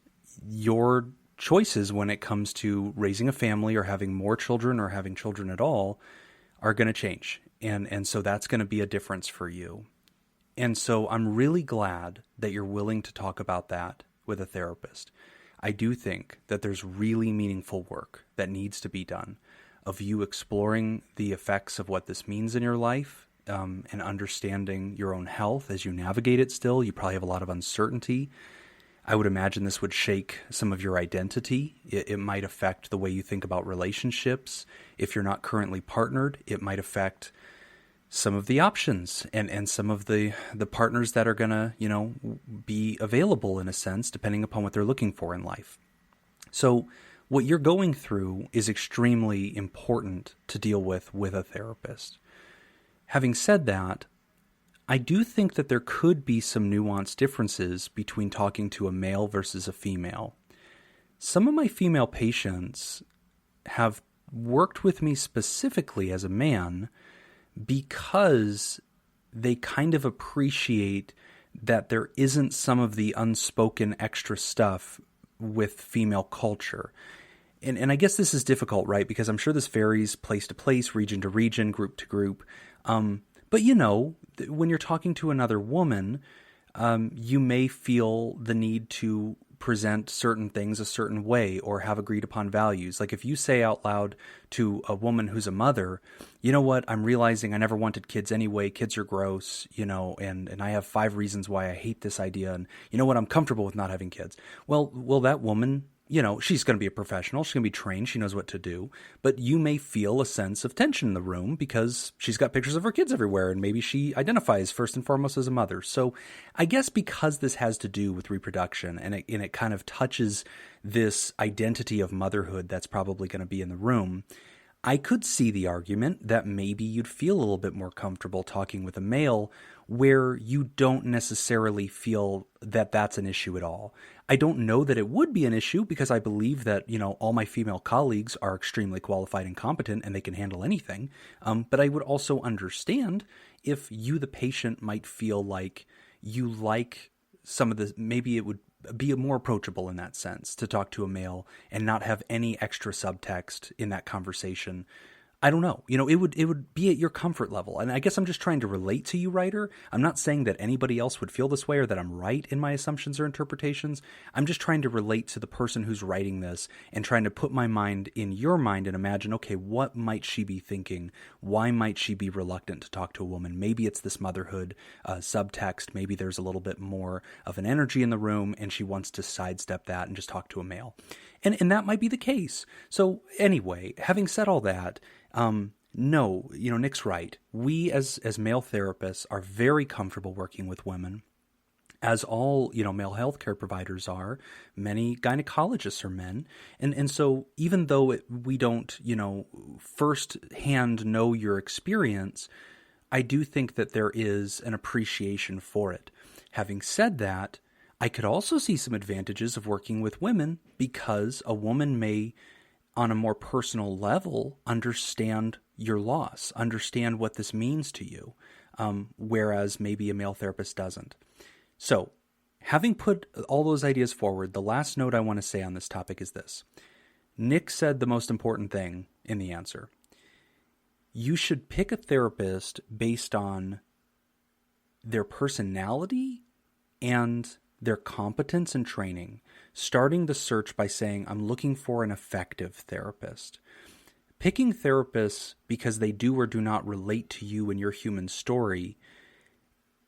your choices when it comes to raising a family or having more children or having children at all are going to change. And so that's going to be a difference for you. And so I'm really glad that you're willing to talk about that with a therapist. I do think that there's really meaningful work that needs to be done of you exploring the effects of what this means in your life, and understanding your own health as you navigate it still. You probably have a lot of uncertainty. I would imagine this would shake some of your identity. It might affect the way you think about relationships. If you're not currently partnered, it might affect some of the options and some of the partners that are going to, be available in a sense, depending upon what they're looking for in life. So what you're going through is extremely important to deal with a therapist. Having said that, I do think that there could be some nuanced differences between talking to a male versus a female. Some of my female patients have worked with me specifically as a man because they kind of appreciate that there isn't some of the unspoken extra stuff with female culture. And I guess this is difficult, right? Because I'm sure this varies place to place, region to region, group to group. But when you're talking to another woman, you may feel the need to present certain things a certain way or have agreed upon values. Like if you say out loud to a woman who's a mother, you know what, I'm realizing I never wanted kids anyway. Kids are gross, and I have 5 reasons why I hate this idea. And you know what, I'm comfortable with not having kids. Well, that woman, she's going to be a professional. She's going to be trained. She knows what to do. But you may feel a sense of tension in the room because she's got pictures of her kids everywhere, and maybe she identifies first and foremost as a mother. So I guess because this has to do with reproduction and it kind of touches this identity of motherhood that's probably going to be in the room, I could see the argument that maybe you'd feel a little bit more comfortable talking with a male where you don't necessarily feel that that's an issue at all. I don't know that it would be an issue because I believe that, all my female colleagues are extremely qualified and competent and they can handle anything. But I would also understand if you, the patient, might feel like you like some of the, maybe it would be more approachable in that sense to talk to a male and not have any extra subtext in that conversation. I don't know. It would be at your comfort level. And I guess I'm just trying to relate to you, writer. I'm not saying that anybody else would feel this way or that I'm right in my assumptions or interpretations. I'm just trying to relate to the person who's writing this and trying to put my mind in your mind and imagine, okay, what might she be thinking? Why might she be reluctant to talk to a woman? Maybe it's this motherhood subtext. Maybe there's a little bit more of an energy in the room and she wants to sidestep that and just talk to a male. And that might be the case. So anyway, having said all that, no, Nick's right. We as male therapists are very comfortable working with women, as all, male healthcare providers are. Many gynecologists are men. And so even though we don't, firsthand know your experience, I do think that there is an appreciation for it. Having said that, I could also see some advantages of working with women because a woman may, on a more personal level, understand your loss, understand what this means to you, whereas maybe a male therapist doesn't. So, having put all those ideas forward, the last note I want to say on this topic is this. Nick said the most important thing in the answer. You should pick a therapist based on their personality and their competence and training, starting the search by saying, I'm looking for an effective therapist. Picking therapists because they do or do not relate to you and your human story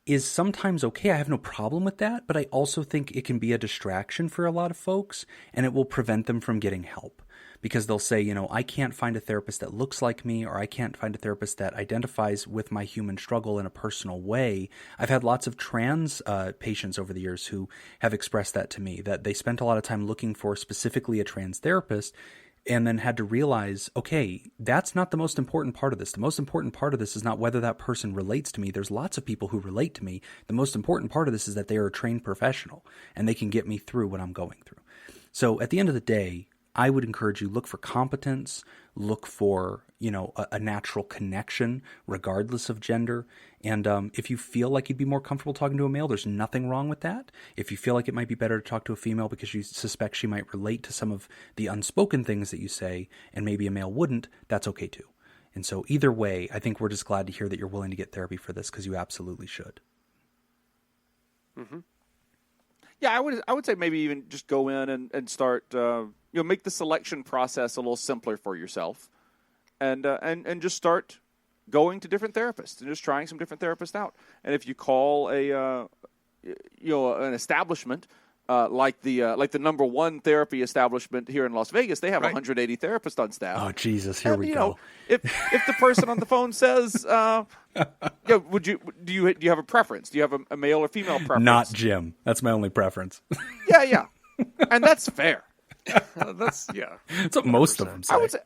is sometimes okay. I have no problem with that, but I also think it can be a distraction for a lot of folks, and it will prevent them from getting help. Because they'll say, I can't find a therapist that looks like me, or I can't find a therapist that identifies with my human struggle in a personal way. I've had lots of trans patients over the years who have expressed that to me, that they spent a lot of time looking for specifically a trans therapist and then had to realize, okay, that's not the most important part of this. The most important part of this is not whether that person relates to me. There's lots of people who relate to me. The most important part of this is that they are a trained professional and they can get me through what I'm going through. So at the end of the day, I would encourage you, look for competence, look for, a natural connection regardless of gender. And if you feel like you'd be more comfortable talking to a male, there's nothing wrong with that. If you feel like it might be better to talk to a female because you suspect she might relate to some of the unspoken things that you say and maybe a male wouldn't, that's okay too. And so either way, I think we're just glad to hear that you're willing to get therapy for this because you absolutely should. Mm-hmm. Yeah, I would say maybe even just go in and start, make the selection process a little simpler for yourself, and just start going to different therapists and just trying some different therapists out. And if you call an establishment like the number one therapy establishment here in Las Vegas, they have 180 therapists on staff. Oh Jesus, here we go. If the person on the phone says, do you have a preference? Do you have a male or female preference? Not Jim. That's my only preference. Yeah, and that's fair. That's what most of them say. I would say,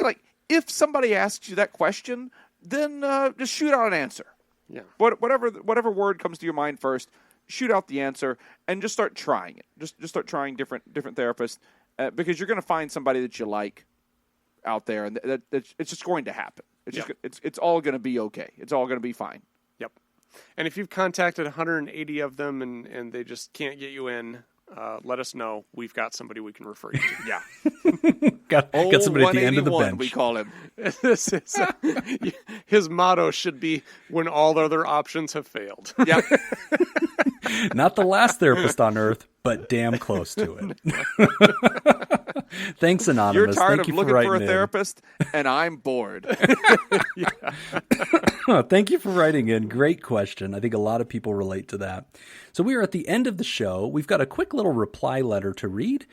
like, if somebody asks you that question, then just shoot out an answer. Yeah. Whatever word comes to your mind first, shoot out the answer and just start trying it. Just start trying different therapists because you're going to find somebody that you like out there, and that it's just going to happen. It's all going to be okay. It's all going to be fine. Yep. And if you've contacted 180 of them and they just can't get you in, let us know. We've got somebody we can refer you to. Yeah. got somebody at the end of the bench. We call him. His motto should be, when all other options have failed. Yeah. Not the last therapist on earth, but damn close to it. Thanks, Anonymous. You're tired Thank of you looking for a in. therapist, and I'm bored. Thank you for writing in. Great question. I think a lot of people relate to that. So we are at the end of the show. We've got a quick little reply letter to read.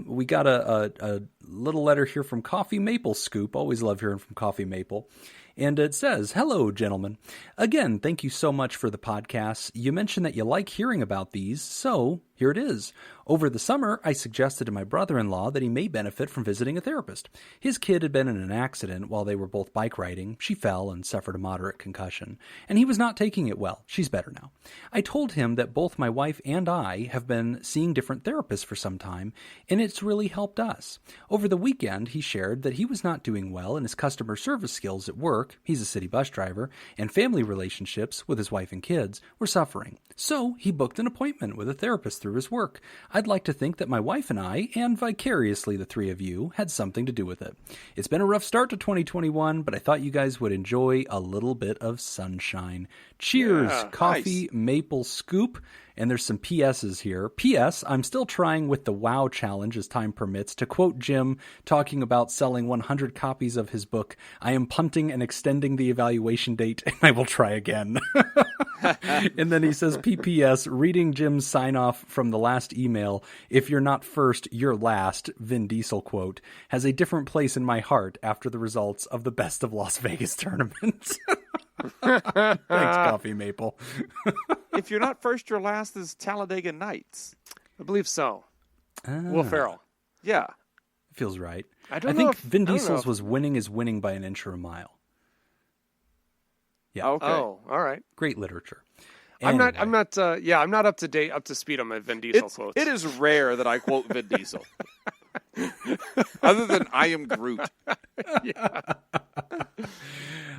We got a little letter here from Coffee Maple Scoop. Always love hearing from Coffee Maple. And it says, hello, gentlemen. Again, thank you so much for the podcast. You mentioned that you like hearing about these, so here it is. Over the summer, I suggested to my brother-in-law that he may benefit from visiting a therapist. His kid had been in an accident while they were both bike riding. She fell and suffered a moderate concussion, and he was not taking it well. She's better now. I told him that both my wife and I have been seeing different therapists for some time, and it's really helped us. Over the weekend, he shared that he was not doing well in his customer service skills at work, he's a city bus driver, and family relationships with his wife and kids were suffering. So he booked an appointment with a therapist through his work. I'd like to think that my wife and I, and vicariously the three of you, had something to do with it. It's been a rough start to 2021, but I thought you guys would enjoy a little bit of sunshine. Cheers, Coffee Maple Scoop. And there's some PSs here. P.S. I'm still trying with the WoW challenge as time permits. To quote Jim, talking about selling 100 copies of his book, I am punting and extending the evaluation date, and I will try again. And then he says, P.P.S. reading Jim's sign-off from the last email, if you're not first, you're last, Vin Diesel quote, has a different place in my heart after the results of the Best of Las Vegas tournament. Thanks, Coffee Maple. If you're not first, you're last is Talladega Nights. I believe so. Will Ferrell. Yeah. Feels right. I think Vin Diesel's was winning is winning by an inch or a mile. Yeah. Okay. Oh, all right. Great literature. Anyway. I'm not up to date, up to speed on my Vin Diesel quotes. It is rare that I quote Vin Diesel. Other than I am Groot.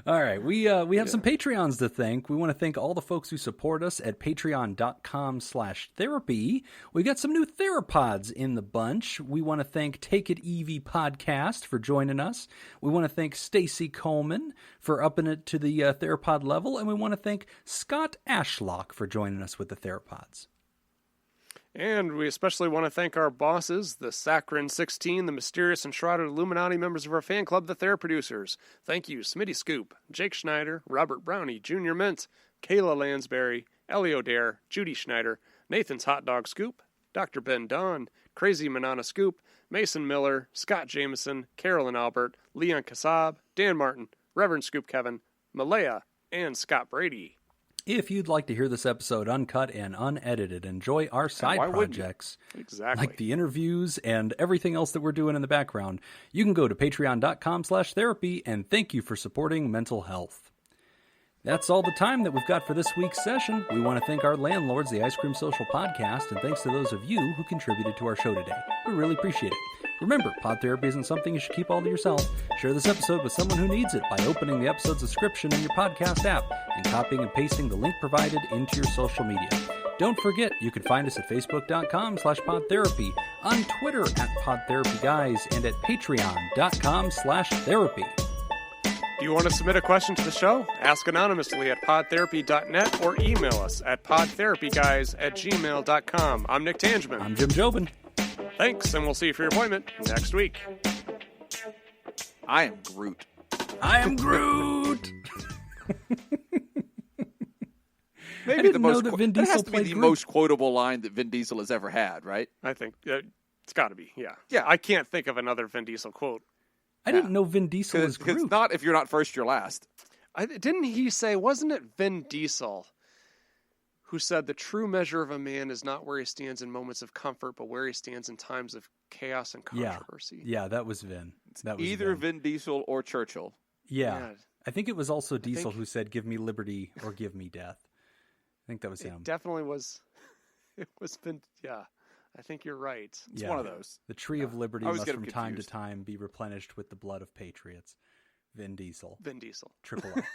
All right, we have some Patreons to thank. We want to thank all the folks who support us at patreon.com/therapy. We got some new theropods in the bunch. We want to thank Take It Evie Podcast for joining us. We want to thank Stacy Coleman for upping it to the theropod level. And we want to thank Scott Ashlock for joining us with the theropods. And we especially want to thank our bosses, the Saccharin 16, the mysterious and shrouded Illuminati members of our fan club, the Theraproducers. Thank you, Smitty Scoop, Jake Schneider, Robert Brownie, Junior Mint, Kayla Lansbury, Ellie O'Dare, Judy Schneider, Nathan's Hot Dog Scoop, Dr. Ben Don, Crazy Manana Scoop, Mason Miller, Scott Jameson, Carolyn Albert, Leon Kassab, Dan Martin, Reverend Scoop Kevin, Malaya, and Scott Brady. If you'd like to hear this episode uncut and unedited, enjoy our side projects, exactly, like the interviews and everything else that we're doing in the background, you can go to patreon.com/therapy, and thank you for supporting mental health. That's all the time that we've got for this week's session. We want to thank our landlords, the Ice Cream Social Podcast, and thanks to those of you who contributed to our show today. We really appreciate it. Remember, pod therapy isn't something you should keep all to yourself. Share this episode with someone who needs it by opening the episode description in your podcast app and copying and pasting the link provided into your social media. Don't forget, you can find us at facebook.com/podtherapy, on Twitter at PodTherapyGuys, and at patreon.com/therapy. Do you want to submit a question to the show? Ask anonymously at podtherapy.net or email us at podtherapyguys@gmail.com. I'm Nick Tangeman. I'm Jim Jobin. Thanks, and we'll see you for your appointment next week. I am Groot. I am Groot! Maybe the most Vin Diesel that has to be the Groot. most quotable line that Vin Diesel has ever had, right? I think it's got to be, yeah. Yeah. I can't think of another Vin Diesel quote. I didn't know Vin Diesel was Groot. It's not if you're not first, you're last. Didn't he say, wasn't it Vin Diesel who said the true measure of a man is not where he stands in moments of comfort, but where he stands in times of chaos and controversy? Yeah, that was Vin. That was either Vin Diesel or Churchill. Yeah. I think it was also Diesel who said, give me liberty or give me death. I think that was him. It definitely was. It was Vin. Yeah, I think you're right. It's one of those. The tree of liberty must from time to time be replenished with the blood of patriots. Vin Diesel. Triple X.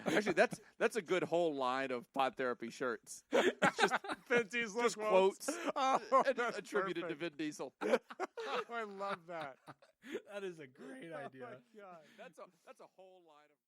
Actually, that's a good whole line of Pod Therapy shirts. Just Vin Diesel just quotes perfect. attributed to Vin Diesel. I love that. That is a great idea. Oh my God. That's a whole line of